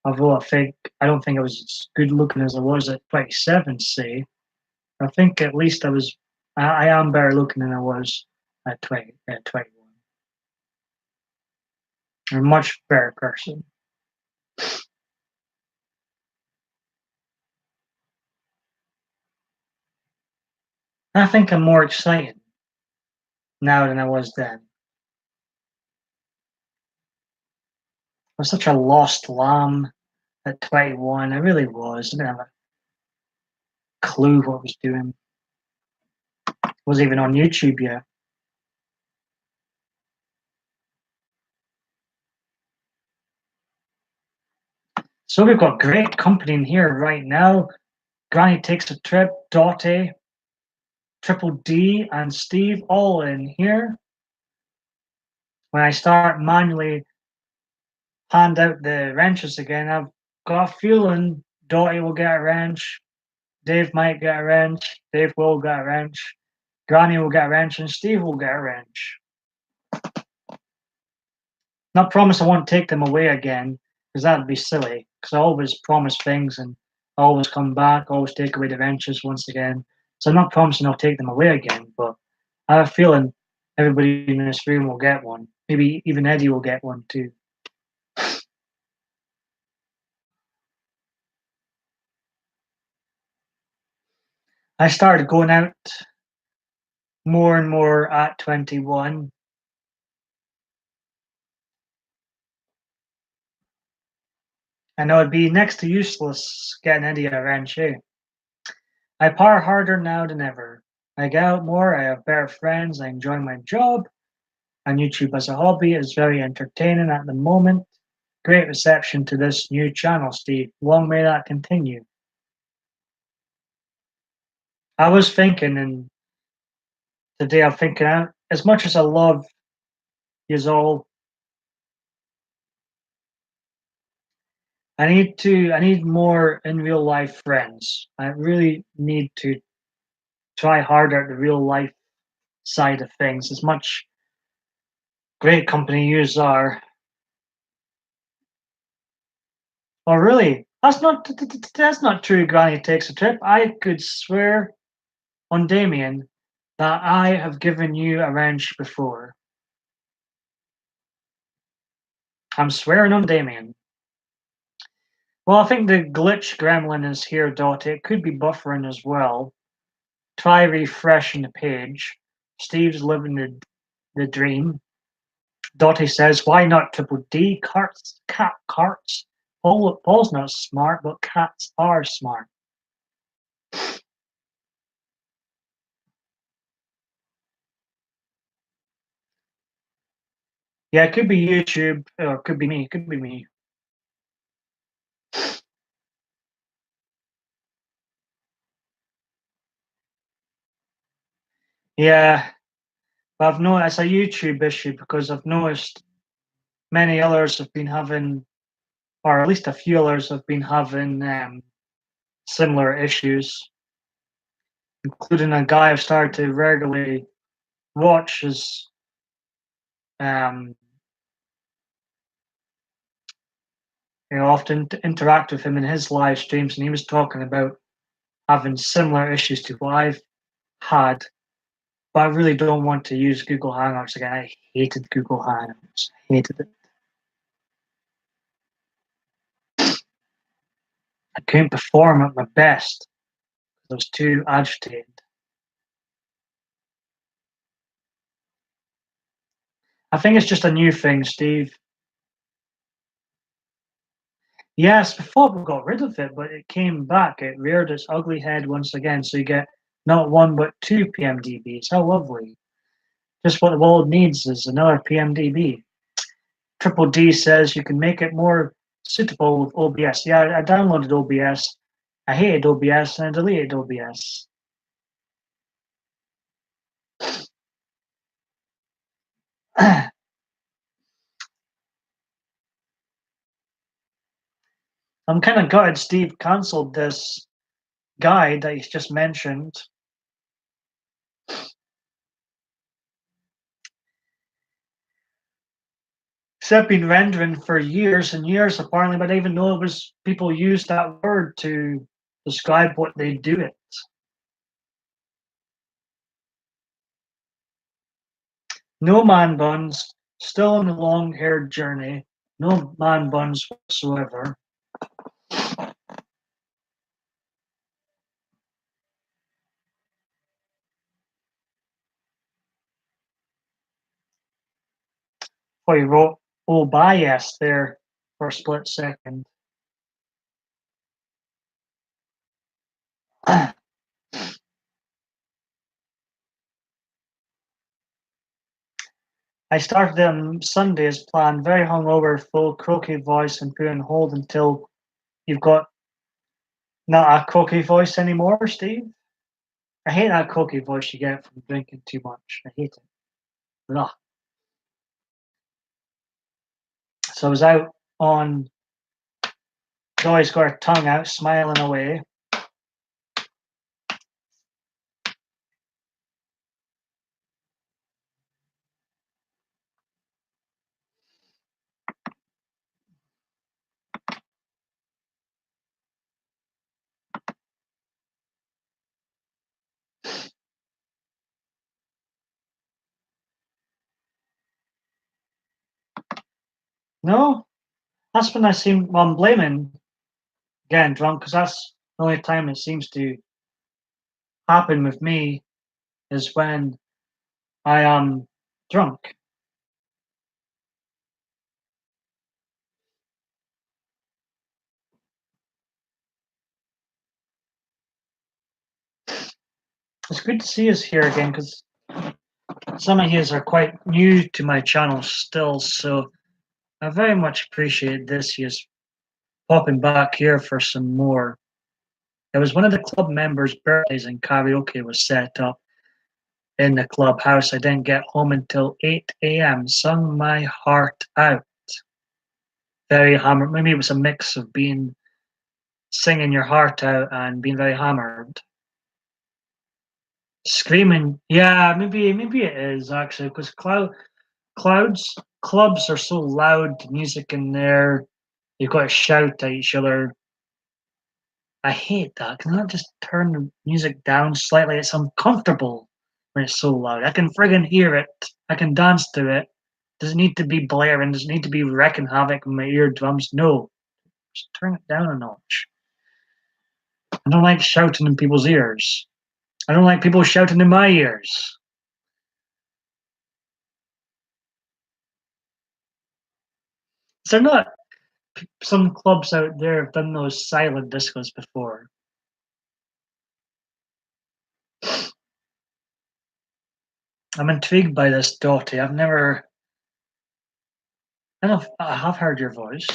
Although I don't think I was as good looking as I was at 27. Say, I think at least I am better looking than I was at 21. I'm a much better person. I think I'm more exciting now than I was then. I was such a lost lamb at 21. I really was. I didn't have a clue what I was doing. I wasn't even on YouTube yet. So we've got great company in here right now. Granny Takes a Trip, Dottie, Triple D, and Steve all in here. When I start manually hand out the wrenches again, I've got a feeling Dottie will get a wrench, Dave might get a wrench, Dave will get a wrench, Granny will get a wrench, and Steve will get a wrench. Not promise I won't take them away again, because that'd be silly, because I always promise things and I always come back, always take away the wrenches once again. So I'm not promising I'll take them away again, but I have a feeling everybody in this room will get one. Maybe even Eddie will get one too. I started going out more and more at 21. I know it'd be next to useless getting Eddie a wrench, eh? I par harder now than ever. I get out more, I have better friends, I enjoy my job, and YouTube as a hobby is very entertaining at the moment. Great reception to this new channel, Steve. Long may that continue. I was thinking, and today I'm thinking, as much as I love yous all, I need more in real life friends. I really need to try harder at the real life side of things. As much great company yous are. Oh, really? That's not true. Granny Takes a Trip. I could swear on Damien that I have given you a wrench before. I'm swearing on Damien. Well, I think the glitch gremlin is here, Dottie. It could be buffering as well. Try refreshing the page. Steve's living the dream. Dottie says, why not Triple D? Cat carts. Paul's not smart, but cats are smart. Yeah, it could be YouTube, or it could be me. It could be me. Yeah, but I've noticed it's a YouTube issue because I've noticed many others have been having, or at least a few others have been having similar issues. including a guy I've started to regularly watch his often interact with him in his live streams, and he was talking about having similar issues to what I've had, but I really don't want to use Google Hangouts again. I hated Google Hangouts. I hated it. I couldn't perform at my best because I was too agitated. I think it's just a new thing, Steve. Yes, before we got rid of it, but it came back. It reared its ugly head once again, so you get not one but two PMDBs. How lovely. Just what the world needs is another PMDB. Triple D says you can make it more suitable with OBS. Yeah, I downloaded OBS. I hated OBS and I deleted OBS. I'm kind of gutted Steve cancelled this guide that he's just mentioned. I've been rendering for years and years, apparently, but I didn't even know it was people use that word to describe what they do it. No man buns, still on the long-haired journey. No man buns whatsoever. Oh, you wrote "oh bias" there for a split second. I started on Sunday as planned, very hungover, full croaky voice, and put on hold until you've got not a croaky voice anymore, Steve. I hate that croaky voice you get from drinking too much. I hate it. Ugh. So I was out on Joy's got her tongue out, smiling away. No, that's when I'm blaming getting drunk because that's the only time it seems to happen with me is when I am drunk. It's good to see us here again because some of you are quite new to my channel still, so I very much appreciate this. He's popping back here for some more. It was one of the club members' birthdays and karaoke was set up in the clubhouse. I didn't get home until 8 a.m. Sung my heart out. Very hammered. Maybe it was a mix of being singing your heart out and being very hammered. Screaming, yeah, maybe it is actually because clubs are so loud, music in there. You've got to shout at each other. I hate that. Can I not just turn the music down slightly? It's uncomfortable when it's so loud. I can friggin' hear it. I can dance to it. Does it need to be blaring? Does it need to be wrecking havoc in my eardrums? No. Just turn it down a notch. I don't like shouting in people's ears. I don't like people shouting in my ears. Is there not some clubs out there have done those silent discos before? I'm intrigued by this, Dottie. I don't know if I have heard your voice.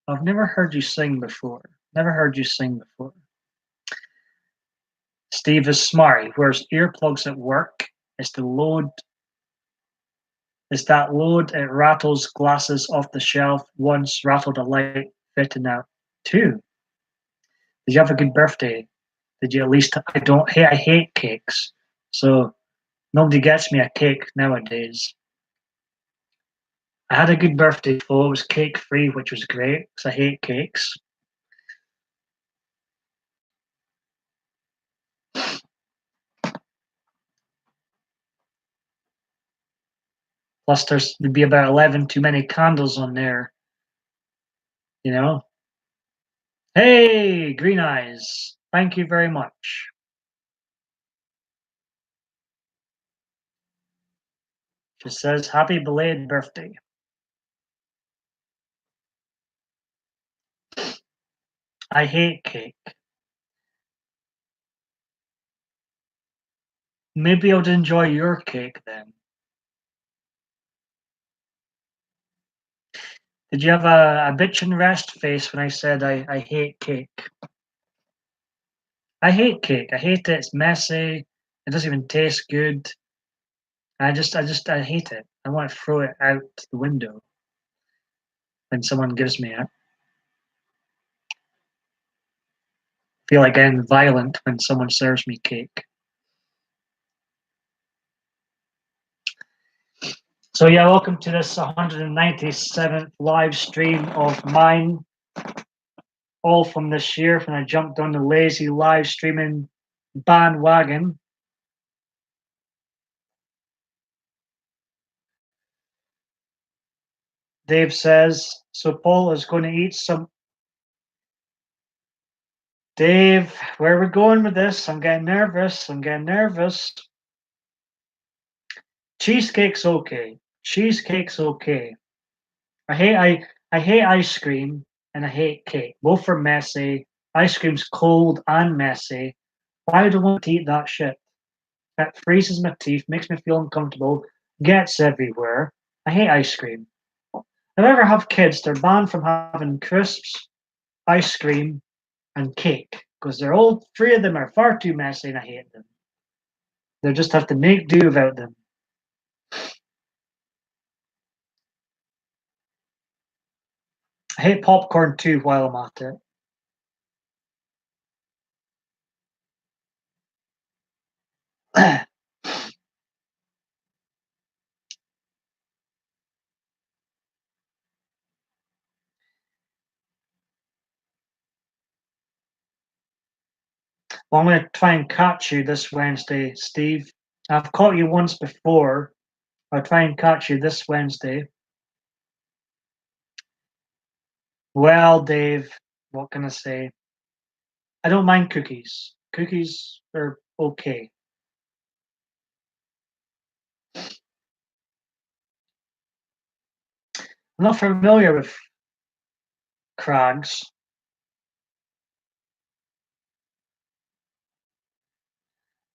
I've never heard you sing before. Never heard you sing before. Steve is smart. He wears earplugs at work. It's the load. It's that load. It rattles glasses off the shelf. Once rattled a light fitting out. Two. Did you have a good birthday? Did you at least? I hate cakes, so nobody gets me a cake nowadays. I had a good birthday though. It was cake free, which was great because I hate cakes. Plus, there'd be about 11 too many candles on there, you know? Hey, Green Eyes, thank you very much. She says, happy belated birthday. I hate cake. Maybe I would enjoy your cake then. Did you have a bitch and rest face when I said I hate cake? I hate cake. I hate it. It's messy. It doesn't even taste good. I hate it. I want to throw it out the window when someone gives me it. I feel like getting violent when someone serves me cake. So yeah, welcome to this 197th live stream of mine, all from this year when I jumped on the lazy live streaming bandwagon. Dave says, so Paul is going to eat some. Dave, where are we going with this? I'm getting nervous. I'm getting nervous. Cheesecake's okay. Cheesecake's okay. I hate ice cream and I hate cake. Both are messy. Ice cream's cold and messy. Why do I want to eat that shit? That freezes my teeth, makes me feel uncomfortable, gets everywhere. I hate ice cream. If I ever have kids, they're banned from having crisps, ice cream, and cake because they're all three of them are far too messy and I hate them. They just have to make do without them. I hate popcorn too while I'm at it. Well, I'm going to try and catch you this Wednesday, Steve. I've caught you once before. I'll try and catch you this Wednesday. Well, Dave, what can I say? I don't mind cookies. Cookies are okay. I'm not familiar with Crags.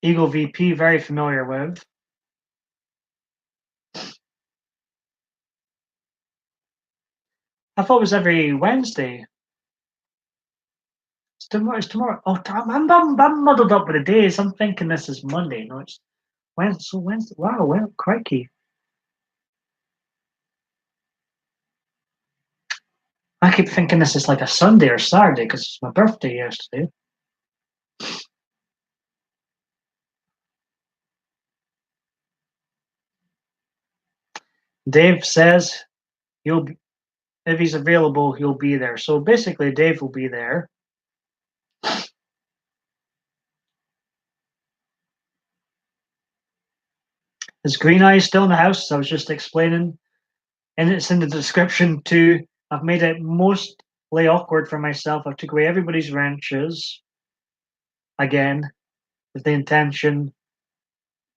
Eagle VP, very familiar with. I thought it was every Wednesday. It's tomorrow. It's tomorrow. Oh, I'm muddled up with the days. I'm thinking this is Monday. No, it's Wednesday. So Wednesday. Wow, well, crikey. I keep thinking this is like a Sunday or Saturday because it's my birthday yesterday. Dave says he'll be, if he's available, he'll be there. So basically, Dave will be there. Is Green Eyes still in the house? I was just explaining, and it's in the description too. I've made it mostly awkward for myself. I took away everybody's wrenches again with the intention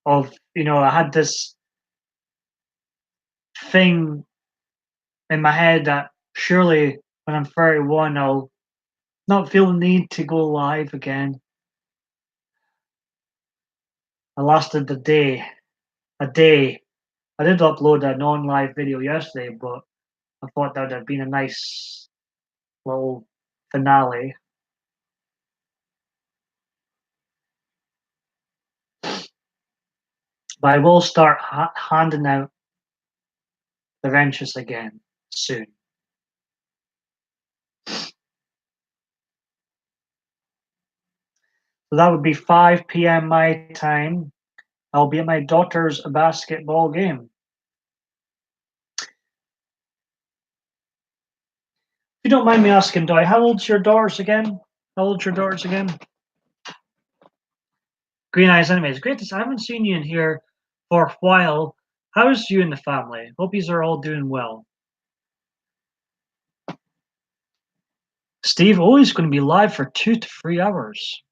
of, I had this thing in my head that surely when I'm 31, I'll not feel the need to go live again. I lasted a day. A day. I did upload a non-live video yesterday, but I thought that would have been a nice little finale. But I will start handing out the wrenches again soon. So that would be 5 p.m. my time. I'll be at my daughter's basketball game. If you don't mind me asking, Doy, how old's your daughters again? How old's your daughters again? Green Eyes anyways. Great to see. I haven't seen you in here for a while. How's you and the family? Hope you are all doing well. Steve, always going to be live for 2 to 3 hours.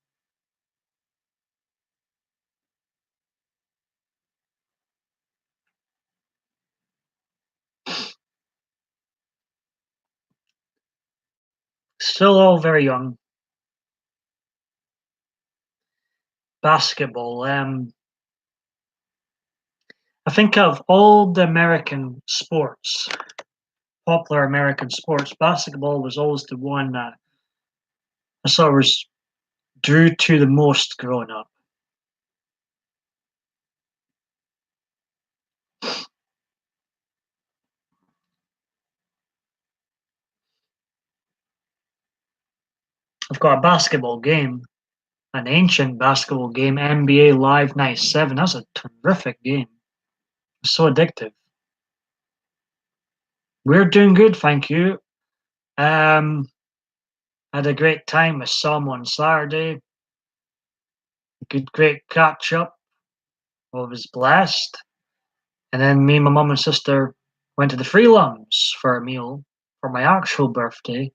Still all very young. Basketball. I think of all the American sports, popular American sports, basketball was always the one that I sort of was drew to the most growing up. I've got a basketball game, an ancient basketball game, NBA Live 97. That's a terrific game. It's so addictive. We're doing good, thank you. Had a great time with Sam on Saturday. Great catch up. I was blessed. And then me, my mum, and sister went to the Freelums for a meal for my actual birthday.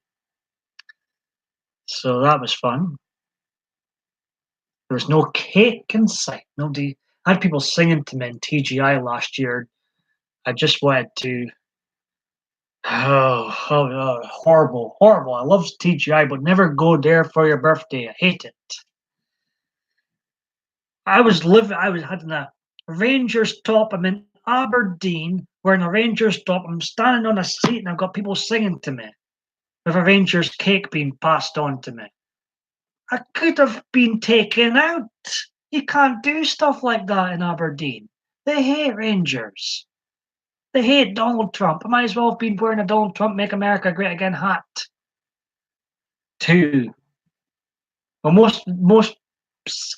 So that was fun. There was no cake in sight. Nobody. I had people singing to me in TGI last year. I just wanted to. Oh, horrible, horrible. I love TGI, but never go there for your birthday. I hate it. I was having a Rangers top. I'm in Aberdeen wearing a Rangers top. I'm standing on a seat and I've got people singing to me with a Rangers cake being passed on to me. I could have been taken out. You can't do stuff like that in Aberdeen. They hate Rangers. They hate Donald Trump. I might as well have been wearing a Donald Trump Make America Great Again hat. Too. Well, most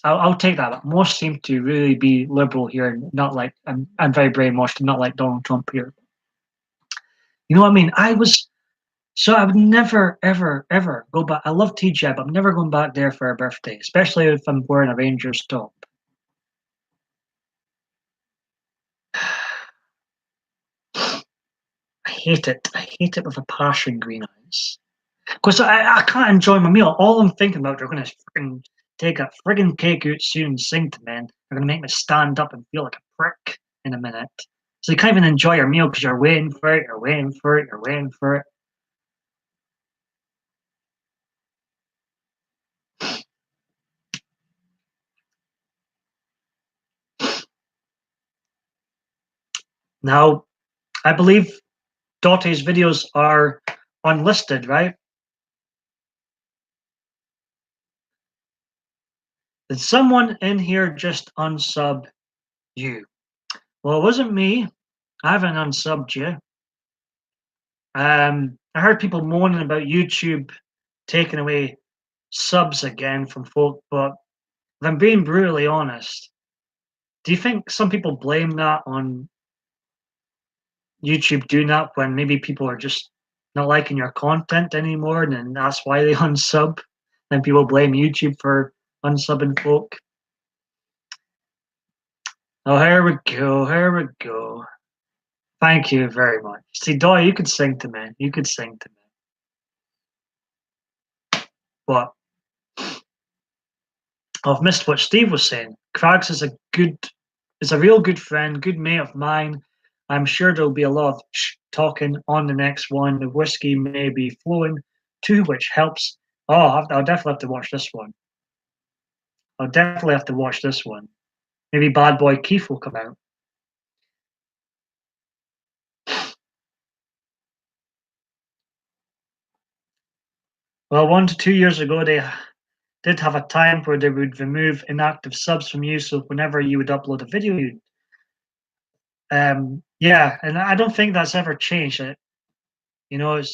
I'll take that. Most seem to really be liberal here, and not like I'm very brainwashed and not like Donald Trump here. You know what I mean? I would never, ever, ever go back. I love TJ, but I'm never going back there for a birthday, especially if I'm wearing a Rangers top. I hate it. I hate it with a passion, Green Eyes. Because I can't enjoy my meal. All I'm thinking about, they're going to freaking take a friggin' cake out soon and sing to me. They're going to make me stand up and feel like a prick in a minute. So you can't even enjoy your meal because you're waiting for it, you're waiting for it, you're waiting for it. Now, I believe Dottie's videos are unlisted, right? Did someone in here just unsub you? Well, it wasn't me. I haven't unsubbed you. I heard people moaning about YouTube taking away subs again from folk, but if I'm being brutally honest, do you think some people blame that on YouTube doing that when maybe people are just not liking your content anymore and then that's why they unsub? Then people blame YouTube for unsubbing folk. Oh, here we go, here we go. Thank you very much. See, Doy, you could sing to me. You could sing to me. But I've missed what Steve was saying. Krags is a real good friend, good mate of mine. I'm sure there'll be a lot of talking on the next one. The whiskey may be flowing too, which helps. Oh, I'll definitely have to watch this one. I'll definitely have to watch this one. Maybe Bad Boy Keith will come out. Well, 1 to 2 years ago, they did have a time where they would remove inactive subs from you. So whenever you would upload a video, yeah, and I don't think that's ever changed. It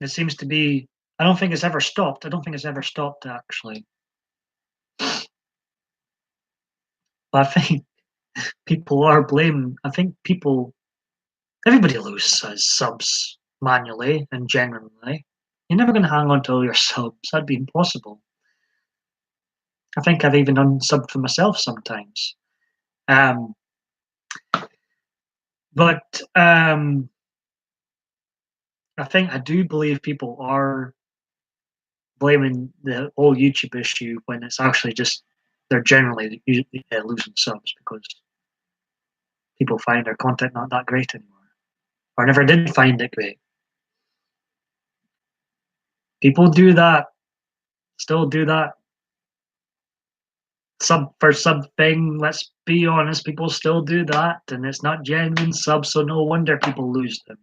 seems to be. I don't think it's ever stopped. I don't think it's ever stopped actually. I think people are blaming. I think everybody loses subs manually and genuinely. You're never going to hang on to all your subs. That'd be impossible. I think I've even unsubbed for myself sometimes. Um, but I think I do believe people are blaming the whole YouTube issue when it's actually just they're generally losing subs because people find their content not that great anymore, or never did find it great. People do that, still do that. Sub for something, let's be honest, people still do that, and it's not genuine subs, so no wonder people lose them.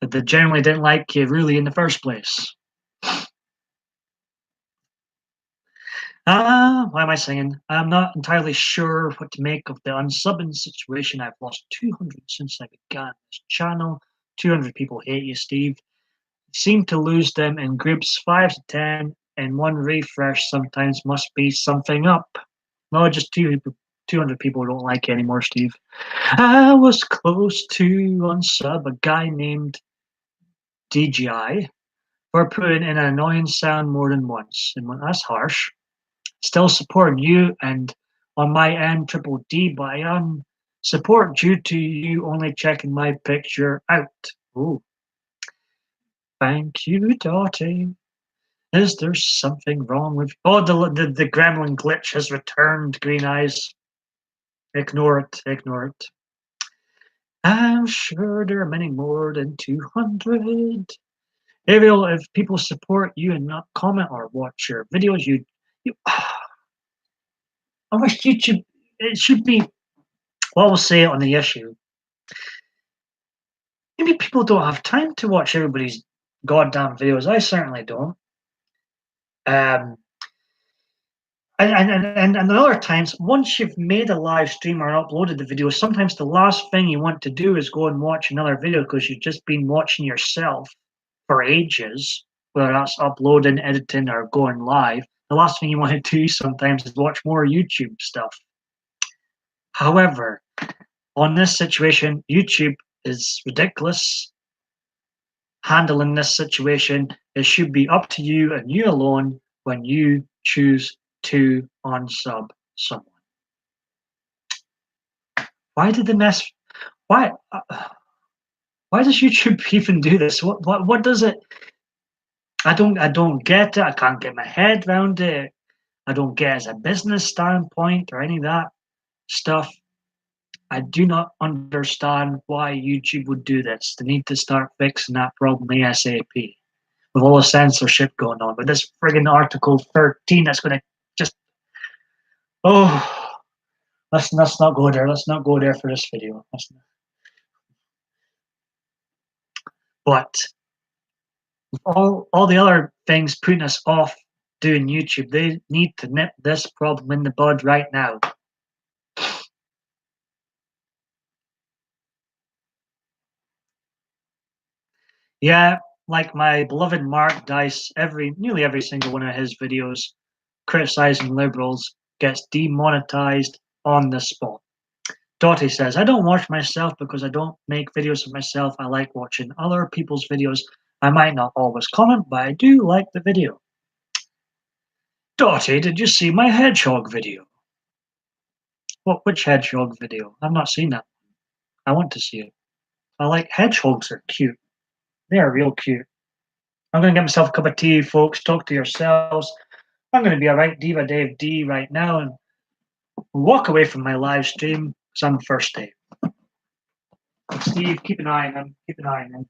But they generally didn't like you really in the first place. Why am I singing? I'm not entirely sure what to make of the unsubbing situation. I've lost 200 since I began this channel. 200 people hate you, Steve. You seem to lose them in groups 5 to 10, and one refresh sometimes must be something up. No, just 200 people don't like you anymore, Steve. I was close to unsub a guy named DGI for putting in an annoying sound more than once. And that's harsh. Still supporting you and on my end triple D, but I support due to you only checking my picture out. Oh, thank you, Dottie. Is there something wrong with? Oh, the gremlin glitch has returned. Green eyes. Ignore it. Ignore it. I'm sure there are many more than 200. Ariel, if people support you and not comment or watch your videos, you I wish YouTube. It should be. Well, we'll say it on the issue. Maybe people don't have time to watch everybody's goddamn videos. I certainly don't. Um, and other times, once you've made a live stream or uploaded the video, sometimes the last thing you want to do is go and watch another video because you've just been watching yourself for ages, whether that's uploading, editing, or going live. The last thing you want to do sometimes is watch more YouTube stuff. However, on this situation, YouTube is ridiculous handling this situation. It should be up to you and you alone when you choose to unsub someone. Why did the mess? Why? Why does YouTube even do this? What does it? I don't get it. I can't get my head around it. I don't get it as a business standpoint or any of that stuff. I do not understand why YouTube would do this. They need to start fixing that problem ASAP. With all the censorship going on, with this friggin' Article 13 that's going to just, oh, let's not go there. Let's not go there for this video. But all the other things putting us off doing YouTube, they need to nip this problem in the bud right now. Yeah, like my beloved Mark Dice, nearly every single one of his videos criticizing liberals gets demonetized on the spot. Dottie says, I don't watch myself because I don't make videos of myself. I like watching other people's videos. I might not always comment, but I do like the video. Dottie, did you see my hedgehog video? Which hedgehog video? I've not seen that. I want to see it. I like hedgehogs, they're cute. They are real cute. I'm going to get myself a cup of tea, folks. Talk to yourselves. I'm going to be a right Diva Dave D right now and walk away from my live stream because I'm first day. Steve, keep an eye on him. Keep an eye on him.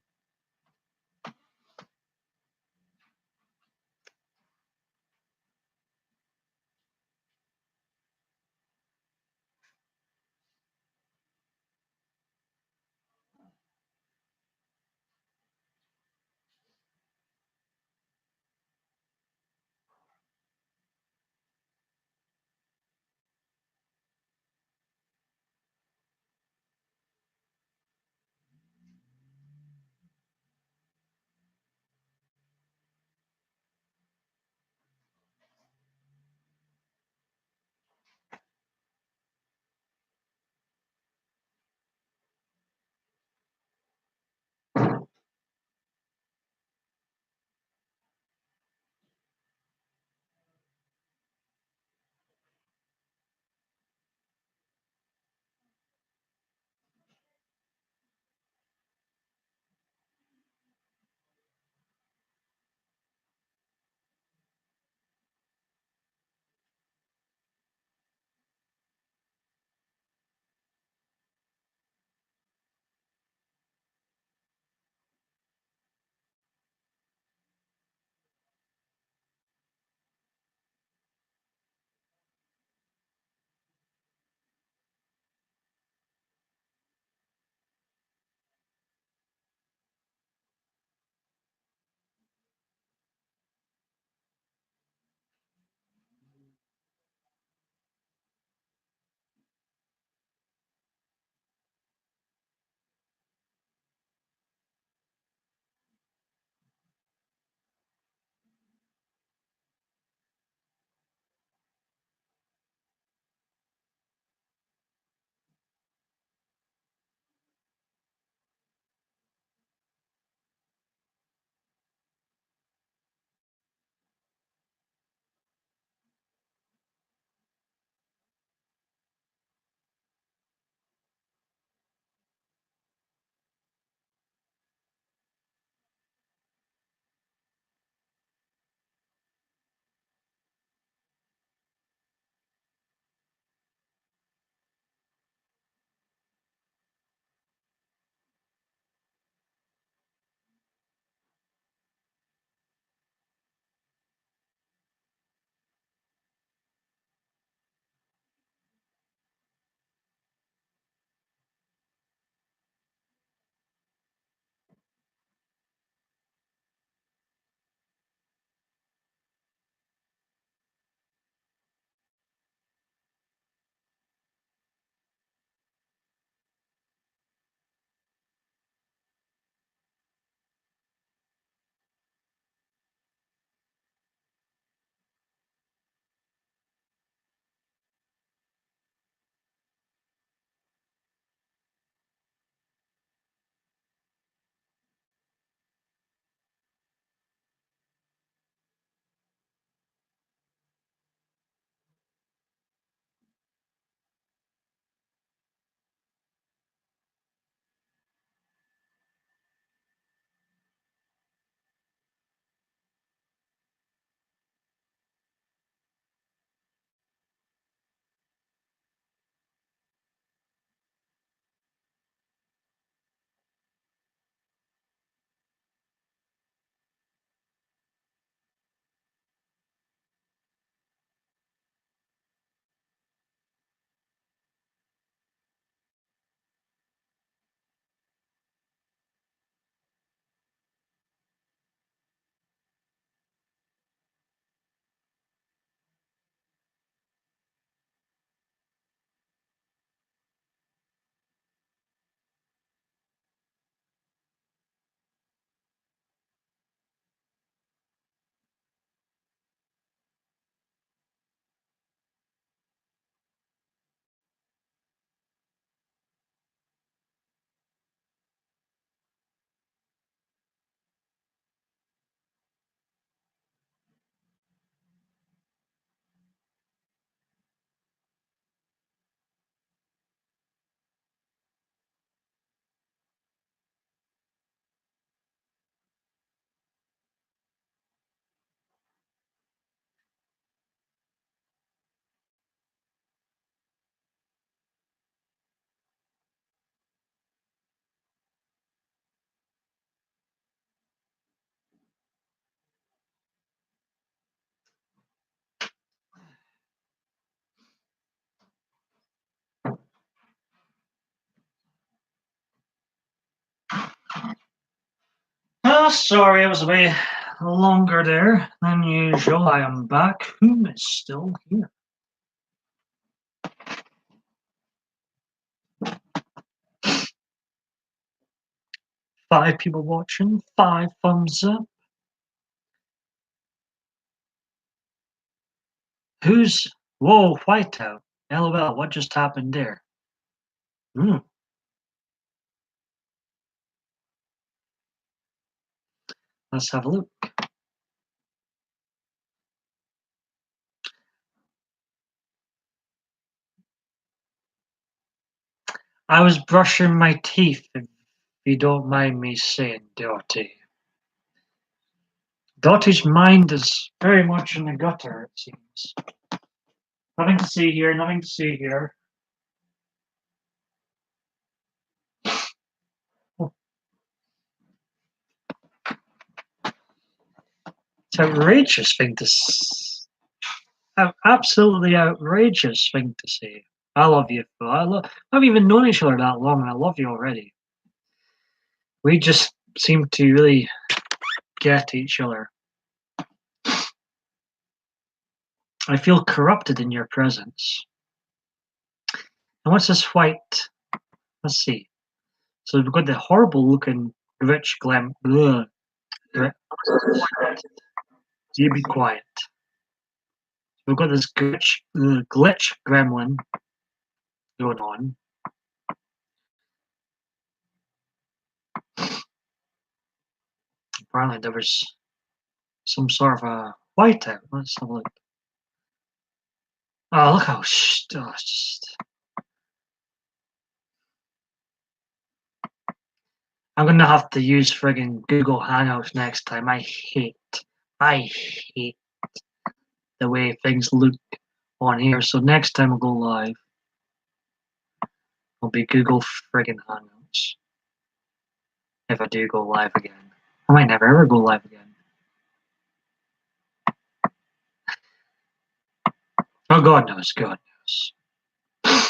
Sorry, I was away longer there than usual. I am back. Whom is still here? Five people watching, 5 thumbs up. Who's... Whoa, whiteout. LOL, what just happened there? Let's have a look. I was brushing my teeth, if you don't mind me saying, Dottie. Dottie's mind is very much in the gutter, it seems. Nothing to see here, nothing to see here. It's outrageous thing to absolutely outrageous thing to say. I love you, Phil. I've even known each other that long, and I love you already. We just seem to really get each other. I feel corrupted in your presence. And what's this white? Let's see. So we've got the horrible looking rich glam. Ugh. You be quiet. We've got this glitch gremlin going on. Apparently there was some sort of a whiteout. Let's have a look. Oh, look how just. I'm gonna have to use friggin' Google Hangouts next time. I hate the way things look on here. So next time I'll go live, it'll be Google friggin' Hangouts. If I do go live again, I might never ever go live again. Oh, God knows, God knows.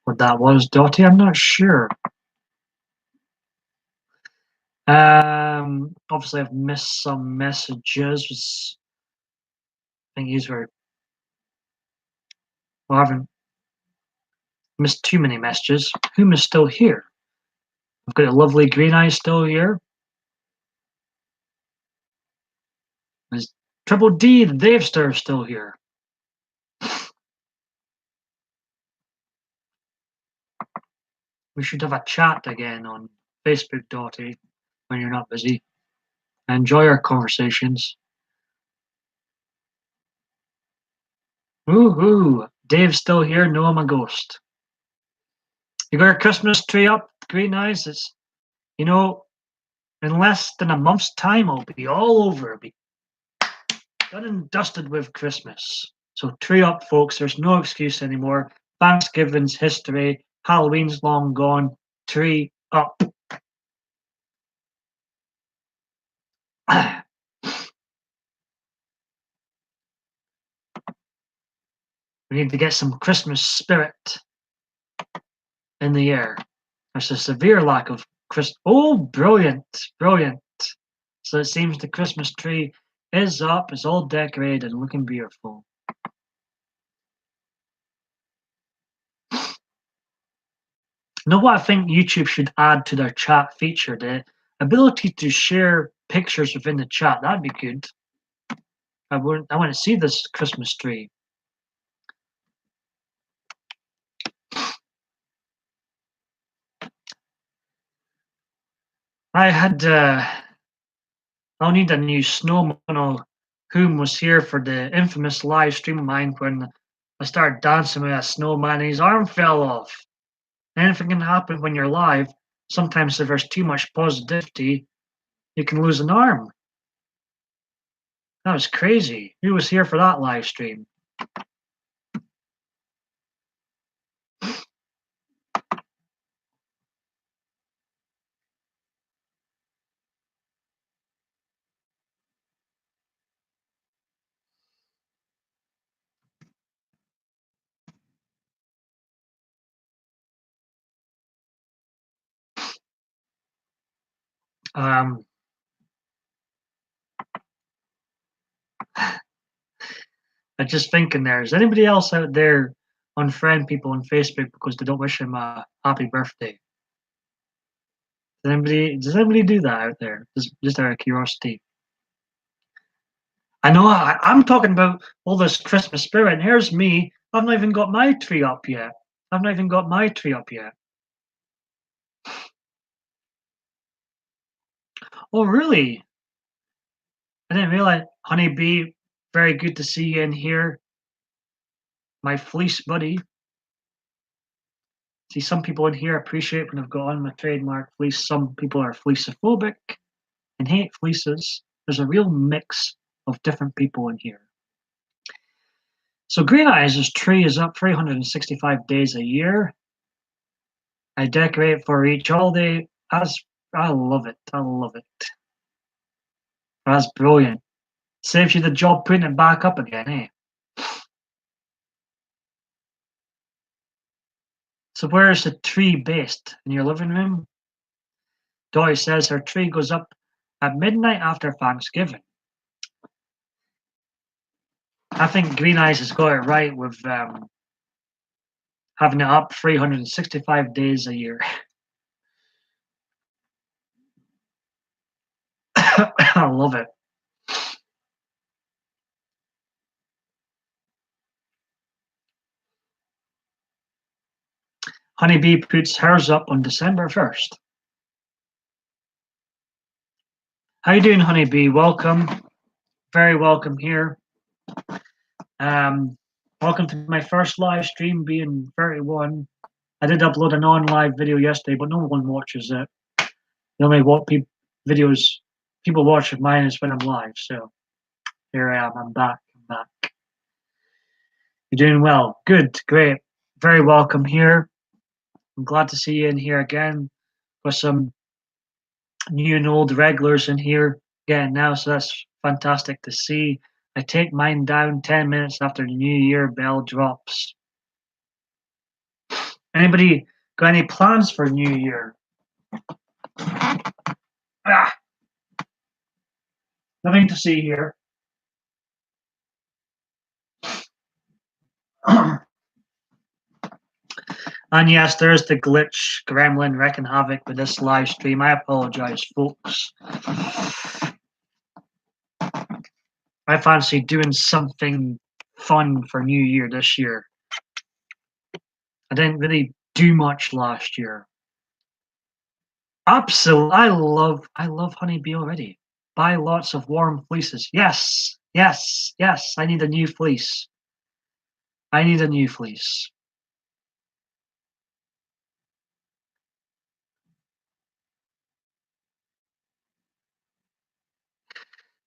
What that was, Dottie, I'm not sure. Obviously I've missed some messages. I think these were... Well, I haven't missed too many messages. Whom is still here? I've got a lovely Green Eye still here. Is Triple D, the Davester, still here? We should have a chat again on Facebook, Dottie, when you're not busy. I enjoy our conversations. Woohoo! Dave's still here. No, I'm a ghost. You got your Christmas tree up? Green Eyes. It's, in less than a month's time, I'll be all over. It'll be done and dusted with Christmas. So tree up, folks. There's no excuse anymore. Thanksgiving's history. Halloween's long gone. Tree up. We need to get some Christmas spirit in the air. There's a severe lack of Christmas. Oh, brilliant, brilliant. So it seems the Christmas tree is up, it's all decorated and looking beautiful. You know what I think YouTube should add to their chat feature? The ability to share pictures within the chat. That'd be good. I want to see this Christmas tree. I'll need a new snowman. Whom was here for the infamous live stream of mine when I started dancing with a snowman and his arm fell off. Anything can happen when you're live. Sometimes if there's too much positivity, you can lose an arm. That was crazy. Who was here for that live stream? I'm just thinking there, is anybody else out there unfriend people on Facebook because they don't wish them a happy birthday? Does anybody do that out there? Just out of curiosity. I know I'm talking about all this Christmas spirit, and here's me. I've not even got my tree up yet. I've not even got my tree up yet. Oh, really? I didn't realize. Honeybee, very good to see you in here. My fleece buddy. See, some people in here appreciate when I've got on my trademark fleece. Some people are fleecophobic and hate fleeces. There's a real mix of different people in here. So Green Eyes' tree is up 365 days a year. I decorate for each holiday. I love it. I love it. That's brilliant. Saves you the job putting it back up again, eh? So where is the tree based? In your living room? Dory says her tree goes up at midnight after Thanksgiving. I think Green Eyes has got it right with having it up 365 days a year. I love it. Honeybee puts hers up on December 1st. How you doing, Honeybee? Welcome. Very welcome here. Welcome to my first live stream, being 31. I did upload a non-live video yesterday, but no one watches it. The only videos people watch of mine is when I'm live. So here I am. I'm back. I'm back. You're doing well. Good. Great. Very welcome here. I'm glad to see you in here again with some new and old regulars in here again now. So that's fantastic to see. I take mine down 10 minutes after the New Year bell drops. Anybody got any plans for New Year? Ah, nothing to see here. And yes, there's the glitch gremlin wrecking havoc with this live stream. I apologize, folks. I fancy doing something fun for New Year this year. I didn't really do much last year. Absolutely, I love honeybee already. Buy lots of warm fleeces. Yes, yes, yes. I need a new fleece. I need a new fleece.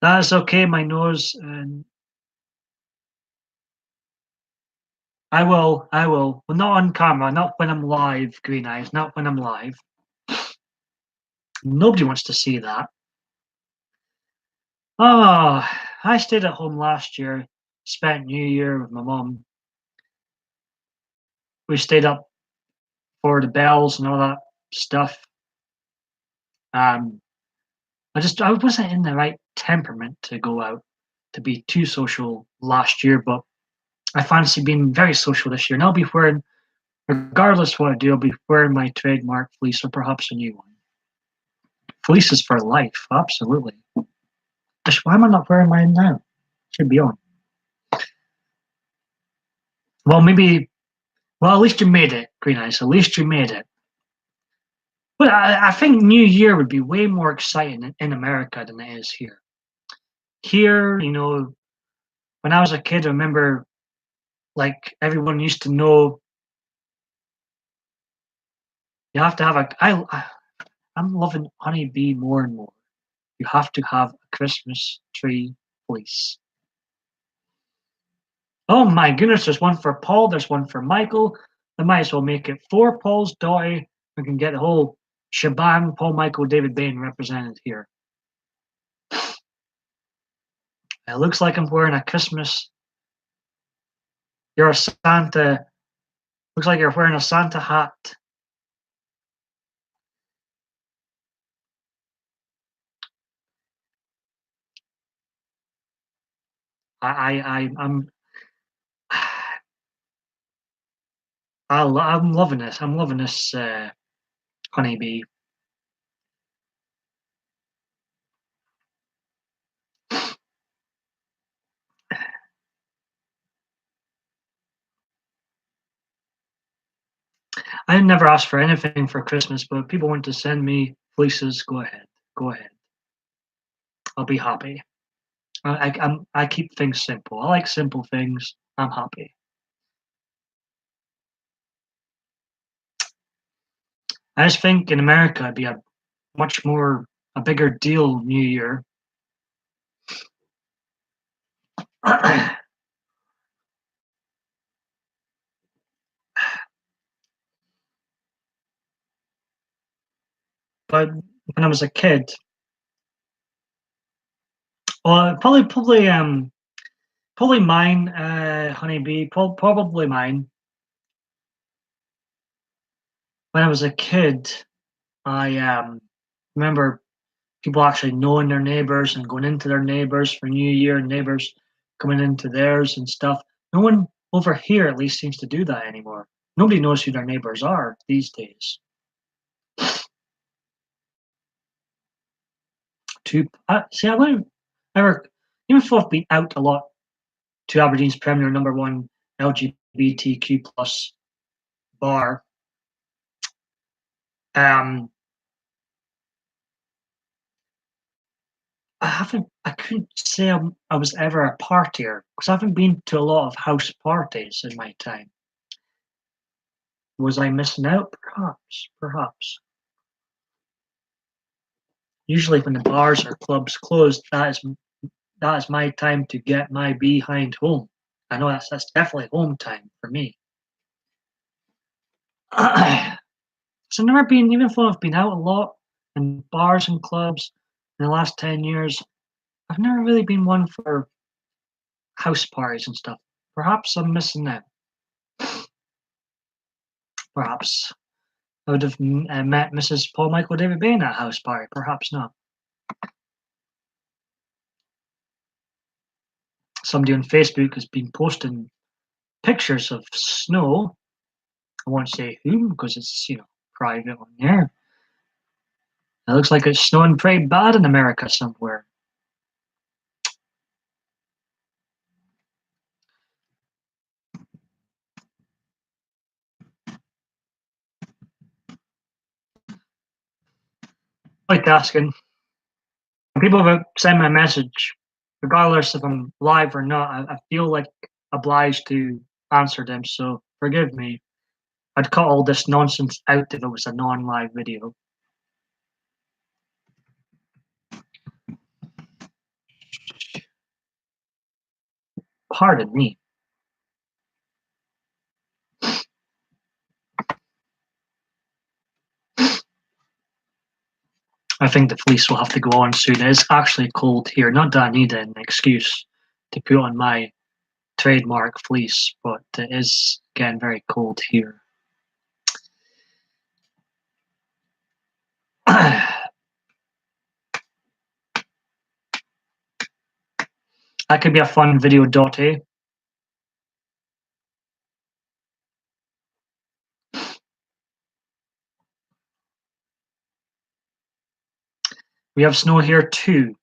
That is okay, my nose. And I will. Well, not on camera, not when I'm live, Green Eyes, not when I'm live. Nobody wants to see that. Oh, I stayed at home last year, spent New Year with my mum. We stayed up for the bells and all that stuff. Um, I wasn't in the right temperament to go out to be too social last year, but I fancy being very social this year. And I'll be wearing, regardless what I do, I'll be wearing my trademark fleece or perhaps a new one. Fleece is for life, absolutely. Why am I not wearing mine now? Should be on. Well, maybe. Well, at least you made it, Green Eyes. At least you made it. But I think New Year would be way more exciting in America than it is here. Here, when I was a kid, I remember like everyone used to know you have to have I'm loving honeybee more and more. You have to have a Christmas tree fleece. Oh my goodness, there's one for Paul, there's one for Michael. I might as well make it 4 Pauls, Dottie. We can get the whole shebang, Paul, Michael, David Bain represented here. It looks like I'm wearing a Christmas. You're a Santa. Looks like you're wearing a Santa hat. I'm I'm loving this. I'm loving this honeybee. I never asked for anything for Christmas, but if people want to send me fleeces, go ahead. Go ahead. I'll be happy. I keep things simple. I like simple things. I'm happy. I just think in America it'd be a bigger deal New Year. But when I was a kid, well, probably mine, honeybee, probably mine. When I was a kid, I remember people actually knowing their neighbors and going into their neighbors for New Year, and neighbors coming into theirs and stuff. No one over here, at least, seems to do that anymore. Nobody knows who their neighbors are these days. See, I wouldn't ever, even though I've been out a lot to Aberdeen's premier #1 LGBTQ plus bar. Um, I couldn't say I was ever a partier because I haven't been to a lot of house parties in my time. Was I missing out? Perhaps, perhaps. Usually, when the bars or clubs closed, that is my time to get my behind home. I know that's definitely home time for me. So I've never been, even though I've been out a lot in bars and clubs in the last 10 years, I've never really been one for house parties and stuff. Perhaps I'm missing out. Perhaps I would have met Mrs. Paul Michael David Bain at a house party. Perhaps not. Somebody on Facebook has been posting pictures of snow. I won't say who because it's private on there. It looks like it's snowing pretty bad in America somewhere. Like asking people have sent me a message, regardless if I'm live or not. I feel like obliged to answer them. So forgive me. I'd cut all this nonsense out if it was a non-live video. Pardon me. I think the fleece will have to go on soon. It is actually cold here. Not that I need an excuse to put on my trademark fleece, but it is getting very cold here. That could be a fun video, Dottie. We have snow here too.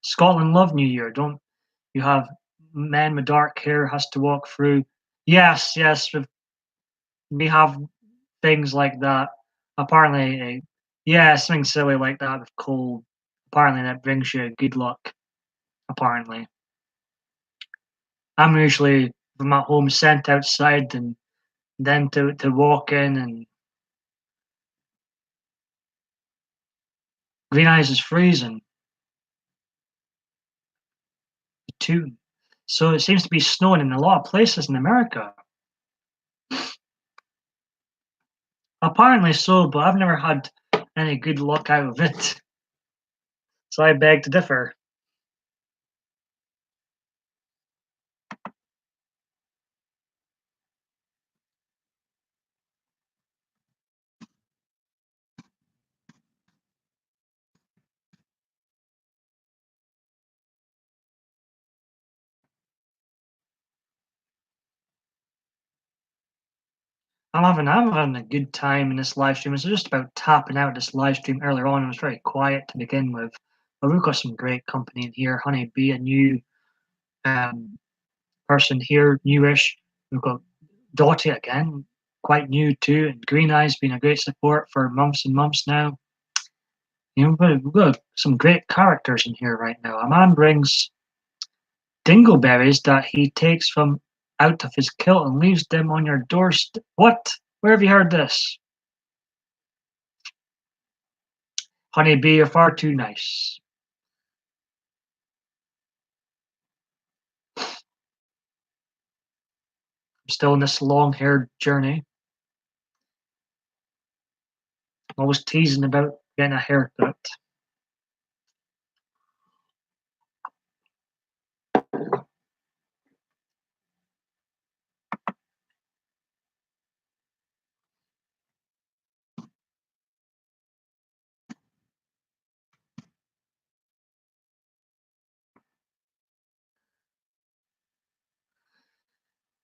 Scotland love New Year, don't you? Have men with dark hair has to walk through. Yes, yes, we have things like that. Apparently, yeah, something silly like that with cold. Apparently, that brings you good luck. Apparently, I'm usually from at home sent outside and then to walk in and Green Eyes is freezing too. So it seems to be snowing in a lot of places in America. Apparently so, but I've never had any good luck out of it. So I beg to differ. I'm having a good time in this live stream. It's just about tapping out this live stream earlier on. It was very quiet to begin with, but we've got some great company in here. Honeybee, a new person here, newish. We've got Dottie again, quite new too, and Green Eyes been a great support for months and months now. You know, we've got some great characters in here right now. A man brings dingleberries that he takes from out of his kilt and leaves them on your doorstep. What? Where have you heard this? Honeybee, you're far too nice. I'm still on this long-haired journey. I'm always teasing about getting a haircut.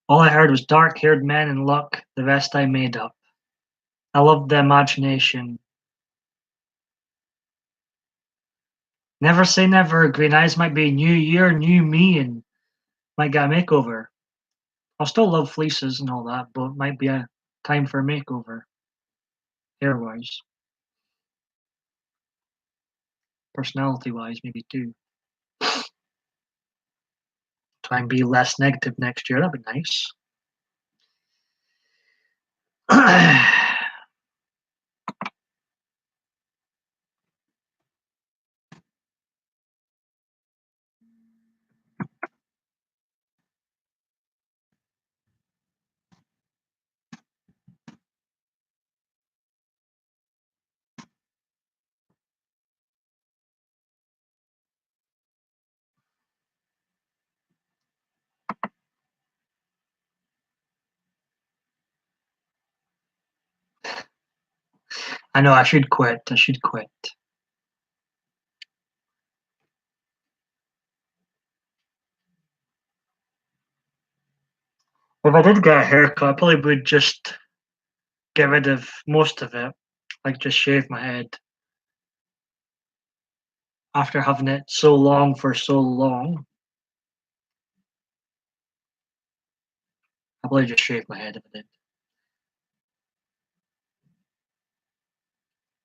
All I heard was dark-haired men and luck. The rest I made up. I love the imagination. Never say never. Green Eyes might be new year, new me, and might get a makeover. I'll still love fleeces and all that, but it might be a time for a makeover. Hair-wise. Personality-wise, maybe too. Try and be less negative next year. That'd be nice. I know I should quit. I should quit. If I did get a haircut, I probably would just get rid of most of it. Like just shave my head. After having it so long for so long, I'd probably just shave my head if I did.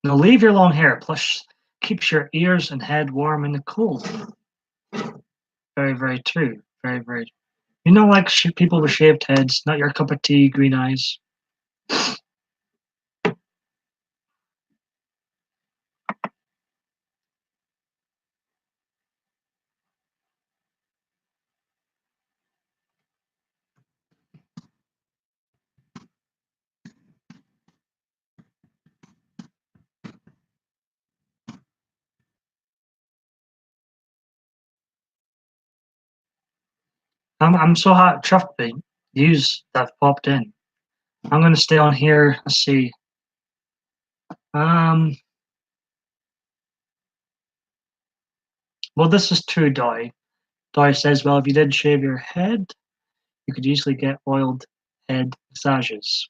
Now leave your long hair, plus keeps your ears and head warm in the cold. Very, very true. Very, very. You know, like people with shaved heads, not your cup of tea, Green Eyes. I'm so hot, chuffed by news that have popped in. I'm gonna stay on here. Let's see. Um. Well, this is true, Doy. Doy says, well, if you did shave your head, you could easily get oiled head massages.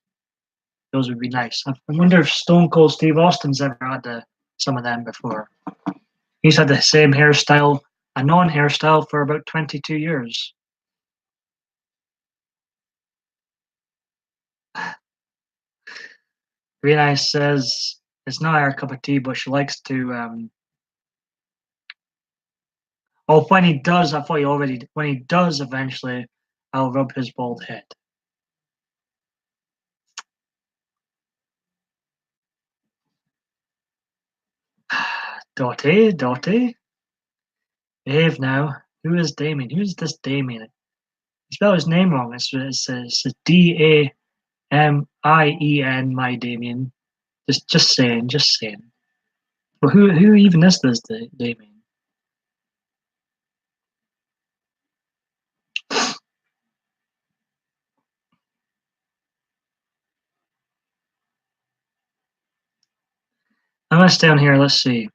Those would be nice. I wonder if Stone Cold Steve Austin's ever had some of them before. He's had the same hairstyle, a non-hairstyle, for about 22 years. Green Eyes says it's not her cup of tea, but she likes to. Oh, when he does, I thought he already. When he does, eventually, I'll rub his bald head. Dottie, Dottie, behave now. Who is Damien? Who is this Damien? You spelled his name wrong. It's Damien. My Damien. Just saying, just saying. But who even is this Damien? I'm gonna stay on here. Let's see.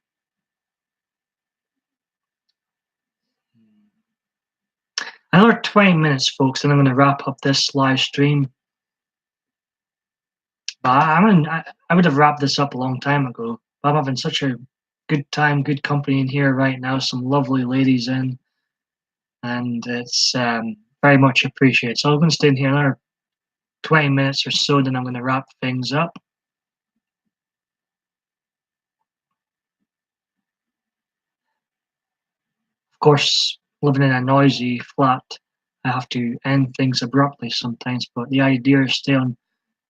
Another 20 minutes, folks, and I'm gonna wrap up this live stream. But I would have wrapped this up a long time ago. But I'm having such a good time, good company in here right now. Some lovely ladies in, and it's very much appreciated. So I'm going to stay in here another 20 minutes or so, then I'm going to wrap things up. Of course, living in a noisy flat, I have to end things abruptly sometimes, but the idea is stay on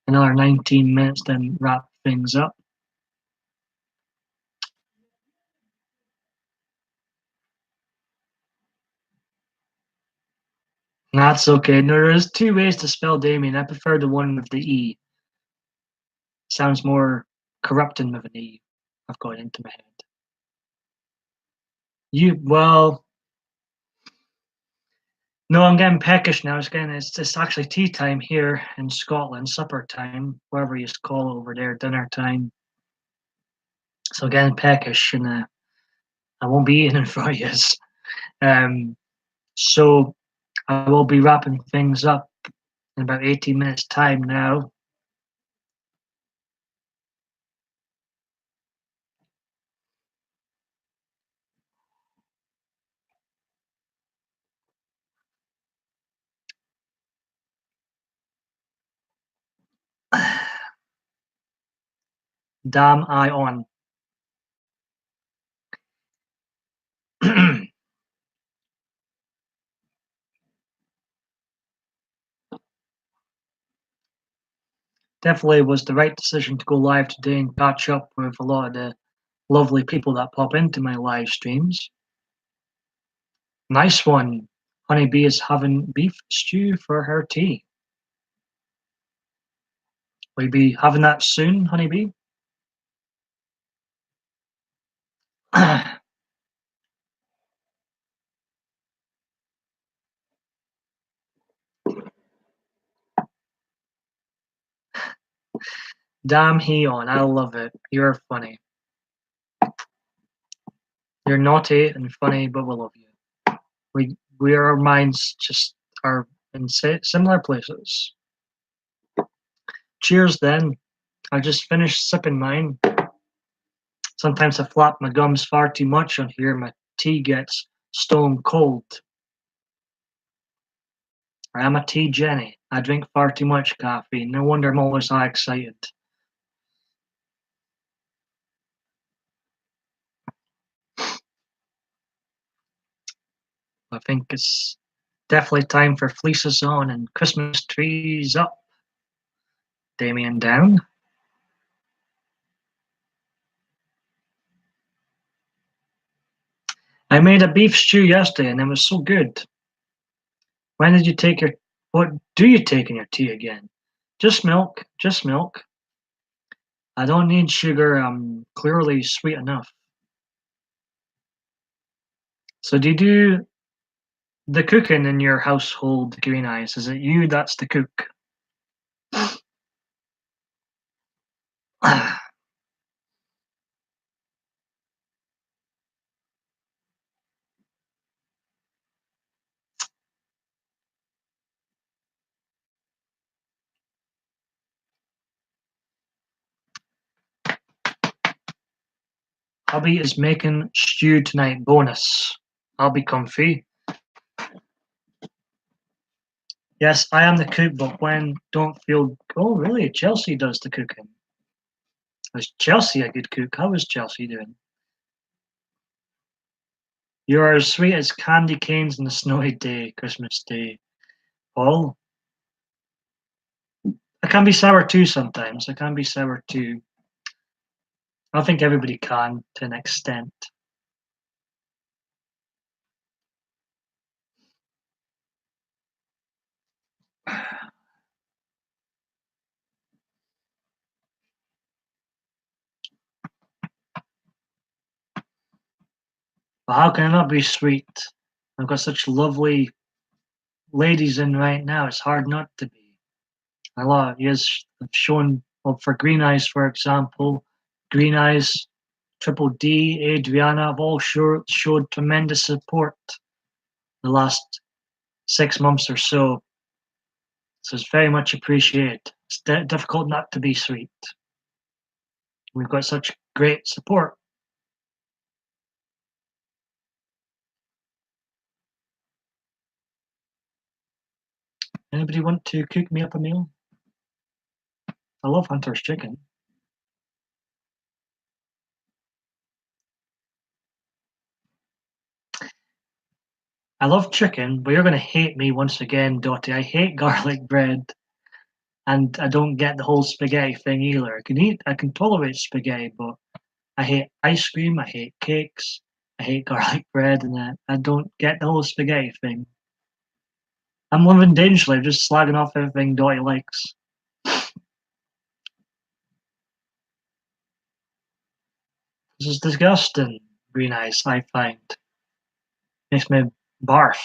another 19 minutes, then wrap things up. That's okay. No, there's two ways to spell Damien. I prefer the one with the E. Sounds more corrupting with an E. I've got it into my head. Well, no, I'm getting peckish now. It's actually tea time here in Scotland, supper time, whatever you call it over there, dinner time. So getting peckish, and I won't be eating in front of you. So I will be wrapping things up in about 18 minutes time now. Damn I on. Definitely was the right decision to go live today and catch up with a lot of the lovely people that pop into my live streams. Nice one. Honeybee is having beef stew for her tea. Will you be having that soon, Honeybee? Damn he on. I love it. You're funny. You're naughty and funny, but we love you. Our minds just are in similar places. Cheers then. I just finished sipping mine. Sometimes I flap my gums far too much on here, my tea gets stone cold. I am a tea Jenny. I drink far too much caffeine. No wonder I'm always so excited. I think it's definitely time for fleeces on and Christmas trees up. Damien down. I made a beef stew yesterday and it was so good. When did you take your what do you take in your tea again? Just milk, just milk. I don't need sugar, I'm clearly sweet enough. So do you do the cooking in your household, Green Eyes? Is it you that's the cook? Hubby is making stew tonight, bonus. I'll be comfy. Yes, I am the cook, but when don't feel. Oh, really? Chelsea does the cooking. Is Chelsea a good cook? How is Chelsea doing? You're as sweet as candy canes on a snowy day, Christmas Day. Paul? I can be sour too sometimes. I can be sour too. I think everybody can to an extent. But how can I not be sweet? I've got such lovely ladies in right now. It's hard not to be. A lot. Yes, have shown well, for Green Eyes, for example. Green Eyes, Triple D, Adriana have all showed tremendous support the last 6 months or so. So it's very much appreciated. It's difficult not to be sweet. We've got such great support. Anybody want to cook me up a meal? I love Hunter's chicken. I love chicken, but you're going to hate me once again, Dottie. I hate garlic bread, and I don't get the whole spaghetti thing either. I can tolerate spaghetti, but I hate ice cream, I hate cakes, I hate garlic bread, and I don't get the whole spaghetti thing. I'm living dangerously, I'm just slagging off everything Dottie likes. This is disgusting, Green Eyes, I find. Makes me barf.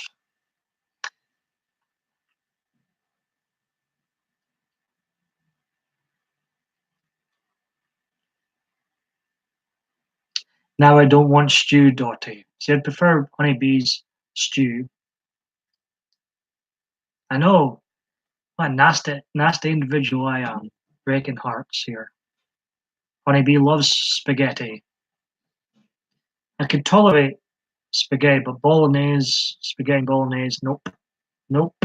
Now I don't want stew, Dottie. See, I'd prefer honeybee's stew. I know what a nasty individual I am. Breaking hearts here. Honeybee loves spaghetti. I can tolerate spaghetti, but spaghetti bolognese, nope. Nope.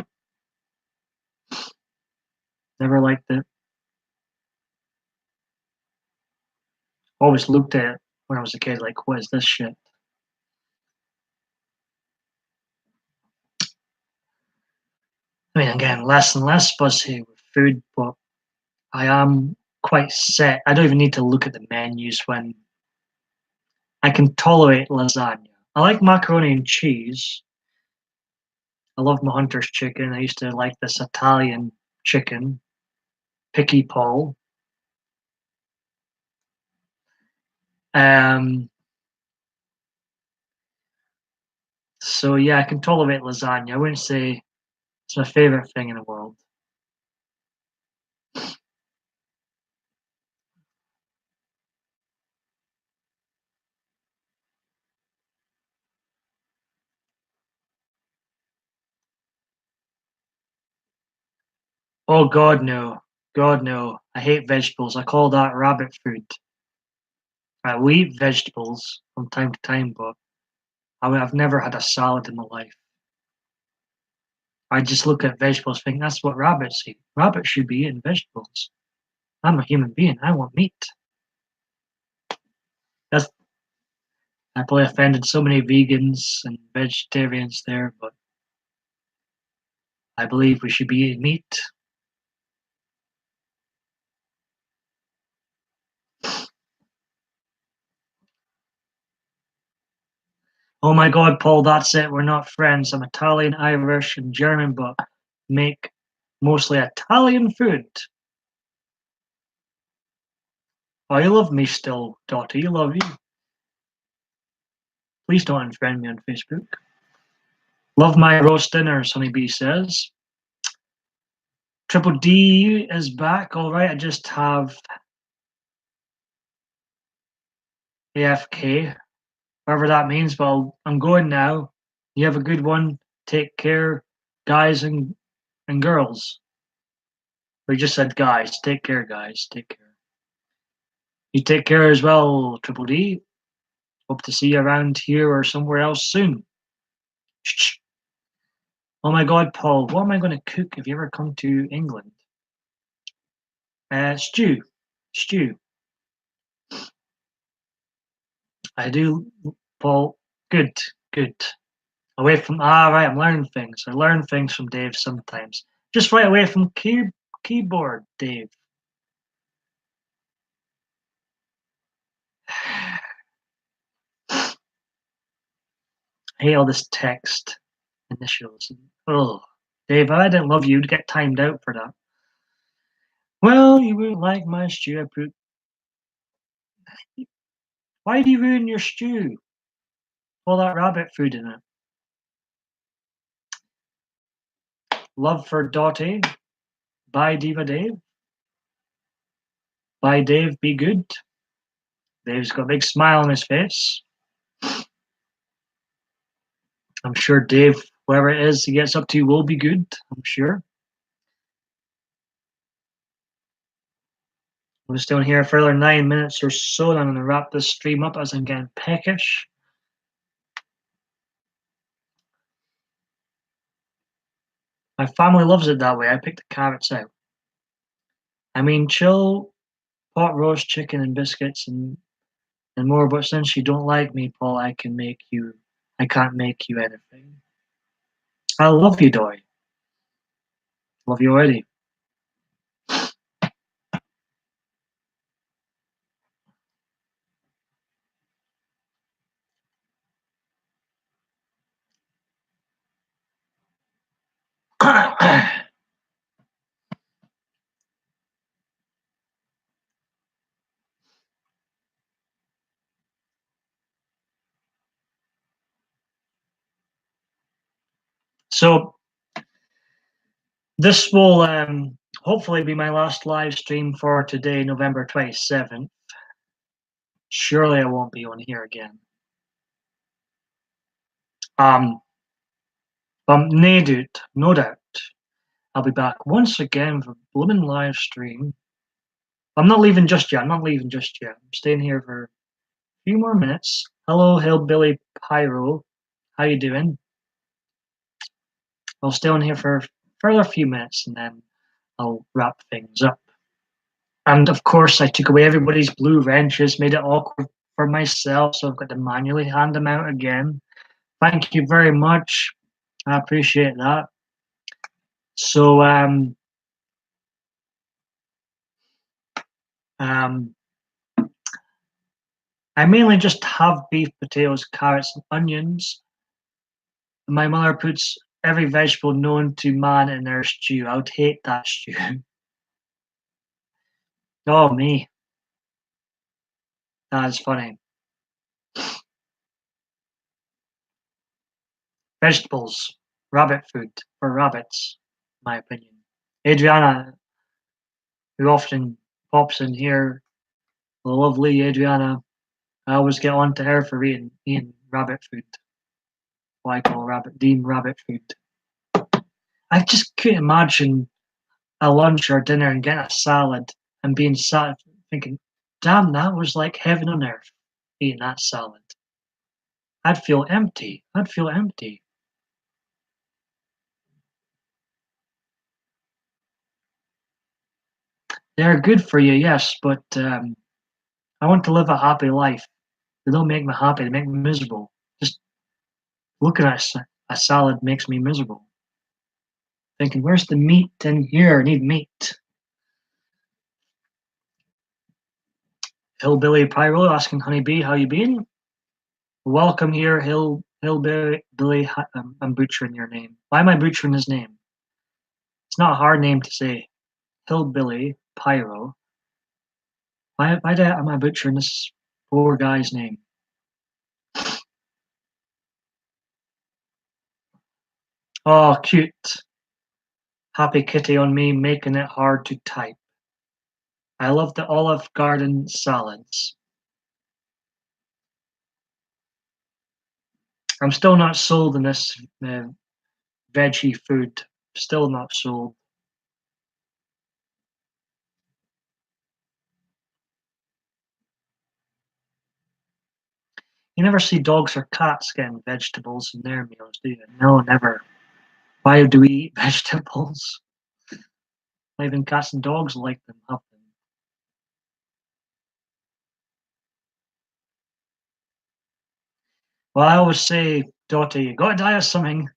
Never liked it. Always looked at it when I was a kid like, what is this shit? I mean, again, less and less fussy with food, but I am quite set. I don't even need to look at the menus when I can tolerate lasagna. I like macaroni and cheese. I love my Hunter's chicken. I used to like this Italian chicken, Picky Paul. Um, so yeah, I can tolerate lasagna. I wouldn't say it's my favorite thing in the world. Oh God, no. God, no. I hate vegetables. I call that rabbit food. I will eat vegetables from time to time, but I've never had a salad in my life. I just look at vegetables and think that's what rabbits eat. Rabbits should be eating vegetables. I'm a human being. I want meat. That's I probably offended so many vegans and vegetarians there, but I believe we should be eating meat. Oh my God, Paul, that's it. We're not friends. I'm Italian, Irish, and German, but make mostly Italian food. Oh, you love me still, Dottie. You love you. Please don't unfriend me on Facebook. Love my roast dinners, Honeybee says. Triple D is back. All right, I just have AFK, whatever that means. Well, I'm going now. You have a good one. Take care, guys and girls. We just said guys. Take care, guys. Take care. You take care as well, Triple D. Hope to see you around here or somewhere else soon. Oh my God, Paul, what am I going to cook if you ever come to England? Stew. Stew. I do, Paul. Good, good. Away from, right, I'm learning things. I learn things from Dave sometimes. Just right away from keyboard, Dave. I hate all this text initials. Oh, Dave, I didn't love you. You'd get timed out for that. Well, you wouldn't like my stew. Why do you ruin your stew? All that rabbit food in it. Love for Dottie. Bye, Diva Dave. Bye, Dave. Be good. Dave's got a big smile on his face. I'm sure Dave, whoever it is he gets up to, will be good. I'm sure. I'm just doing here for another 9 minutes or so, and I'm going to wrap this stream up as I'm getting peckish. My family loves it that way. I pick the carrots out. I mean, chill, pot roast chicken and biscuits and more, but since you don't like me, Paul, I can't make you anything. I love you, Doy. Love you already. So this will hopefully be my last live stream for today, November 27th. Surely I won't be on here again. No doubt. I'll be back once again for blooming live stream. I'm not leaving just yet. I'm staying here for a few more minutes. Hello, Hillbilly Pyro. How you doing? I'll stay on here for a further few minutes and then I'll wrap things up. And of course, I took away everybody's blue wrenches, made it awkward for myself, so I've got to manually hand them out again. Thank you very much. I appreciate that. So, I mainly just have beef, potatoes, carrots, and onions. My mother puts every vegetable known to man in their stew. I would hate that stew. Oh, me. That is funny. Vegetables, rabbit food for rabbits, in my opinion. Adriana, who often pops in here, the lovely Adriana, I always get on to her for eating rabbit food. What I call deemed rabbit food. I just couldn't imagine a lunch or dinner and getting a salad and being sat thinking, damn, that was like heaven on earth, eating that salad. I'd feel empty. They're good for you, yes, but I want to live a happy life. They don't make me happy, they make me miserable. Just looking at a salad makes me miserable. Thinking, where's the meat in here? I need meat. Hillbilly Pyro asking Honeybee, how you been? Welcome here, Hillbilly. I'm butchering your name. Why am I butchering his name? It's not a hard name to say. Hillbilly Pyro. Why am I butchering this poor guy's name? Oh, cute. Happy kitty on me, making it hard to type. I love the Olive Garden salads. I'm still not sold in this veggie food. Still not sold. You never see dogs or cats getting vegetables in their meals, do you? No, never. Why do we eat vegetables? Not even cats and dogs like them, have them. Well, I always say, Dottie, you gotta die of something,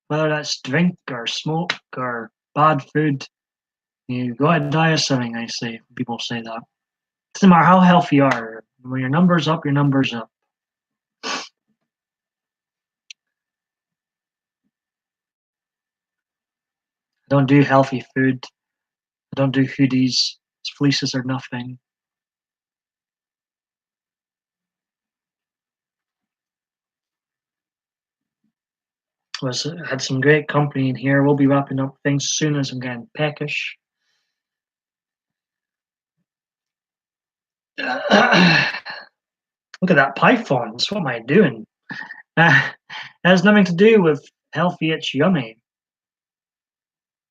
whether that's drink or smoke or bad food. You gotta die of something, I say. People say that. Doesn't matter how healthy you are. When your number's up, your number's up. I don't do healthy food. I don't do hoodies. Fleeces are nothing. Had some great company in here. We'll be wrapping up things soon as I'm getting peckish. Look at that pythons. What am I doing? It has nothing to do with healthy, it's yummy.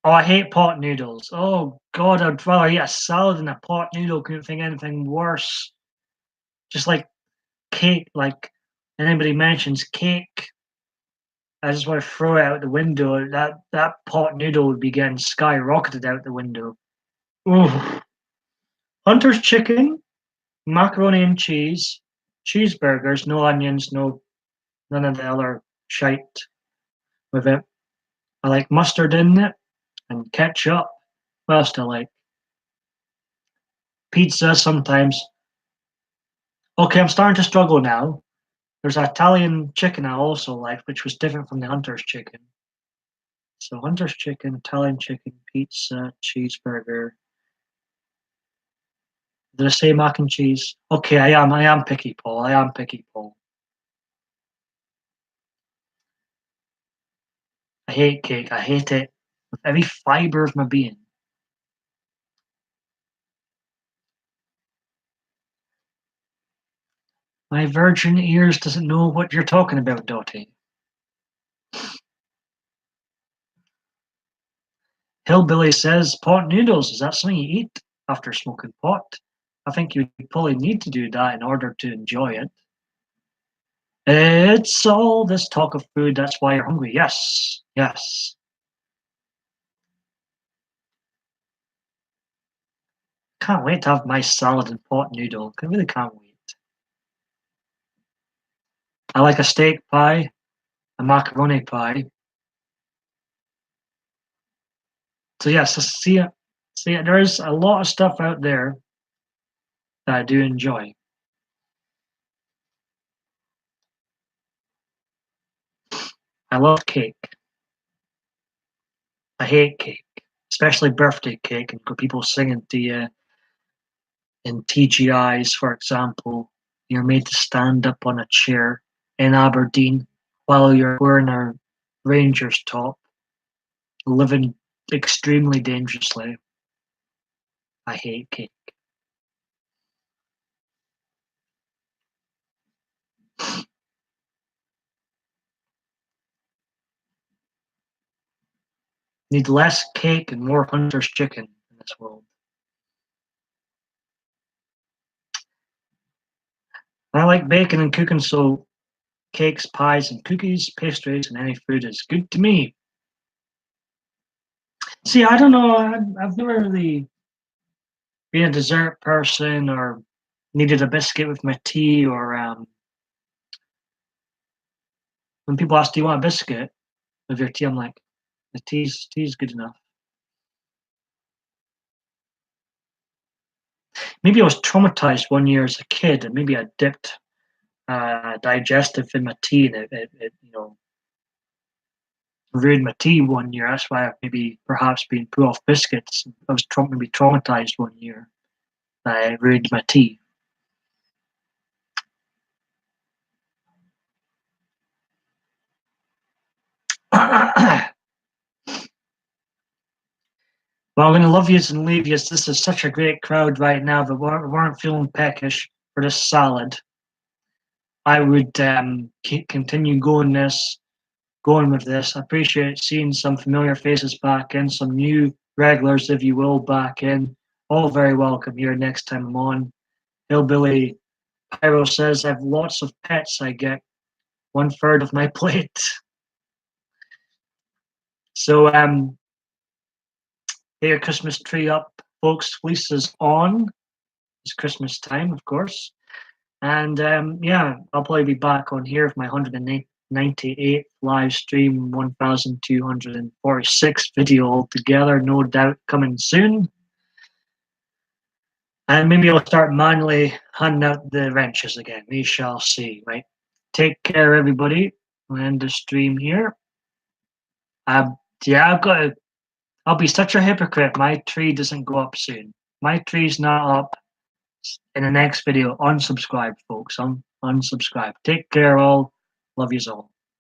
Oh, I hate pot noodles. Oh God, I'd rather eat a salad than a pot noodle. Couldn't think of anything worse. Just like cake, like anybody mentions cake, I just want to throw it out the window. That pot noodle would be getting skyrocketed out the window. Ooh. Hunter's chicken, macaroni and cheese, cheeseburgers, no onions, no none of the other shite with it. I like mustard in it and ketchup. What else do I like? Pizza sometimes. Okay, I'm starting to struggle now. There's Italian chicken I also like, which was different from the Hunter's chicken. So Hunter's chicken, Italian chicken, pizza, cheeseburger. Did I say mac and cheese? Okay, I am picky, Paul. I am picky, Paul. I hate cake. I hate it with every fiber of my being. My virgin ears doesn't know what you're talking about, Dottie. Hillbilly says pot noodles. Is that something you eat after smoking pot? I think you probably need to do that in order to enjoy it. It's all this talk of food. That's why you're hungry. Yes, yes. Can't wait to have my salad and pot noodle. I really can't wait. I like a steak pie, a macaroni pie. So yes, see, there's a lot of stuff out there that I do enjoy. I love cake. I hate cake, especially birthday cake and people singing to you in TGIs, for example. You're made to stand up on a chair in Aberdeen while you're wearing a Rangers top, living extremely dangerously. I hate cake. Need less cake and more Hunter's chicken in this world. I like baking and cooking, so cakes, pies, and cookies, pastries, and any food is good to me. See, I don't know. I've never really been a dessert person or needed a biscuit with my tea or when people ask, "Do you want a biscuit with your tea?" I'm like, "The tea's good enough." Maybe I was traumatized one year as a kid, and maybe I dipped digestive in my tea, and it ruined my tea one year. That's why I've maybe perhaps been put off biscuits. I was maybe traumatized one year. I ruined my tea. Well, I'm going to love yous and leave yous. This is such a great crowd right now that weren't feeling peckish for this salad. I would continue going with this. I appreciate seeing some familiar faces back in, some new regulars, if you will, back in. All very welcome here next time I'm on. Hillbilly Pyro says, I have lots of pets. I get 1/3 of my plate. So get your Christmas tree up, folks. Lisa's on. It's Christmas time, of course. And yeah, I'll probably be back on here with my 198th live stream, 1246 video altogether, no doubt coming soon. And maybe I'll start manually handing out the wrenches again. We shall see, right? Take care, everybody. I'll end the stream here. Yeah, I'll be such a hypocrite. My tree doesn't go up soon. My tree's not up in the next video. Unsubscribe, folks. Unsubscribe. Take care, all. Love yous all.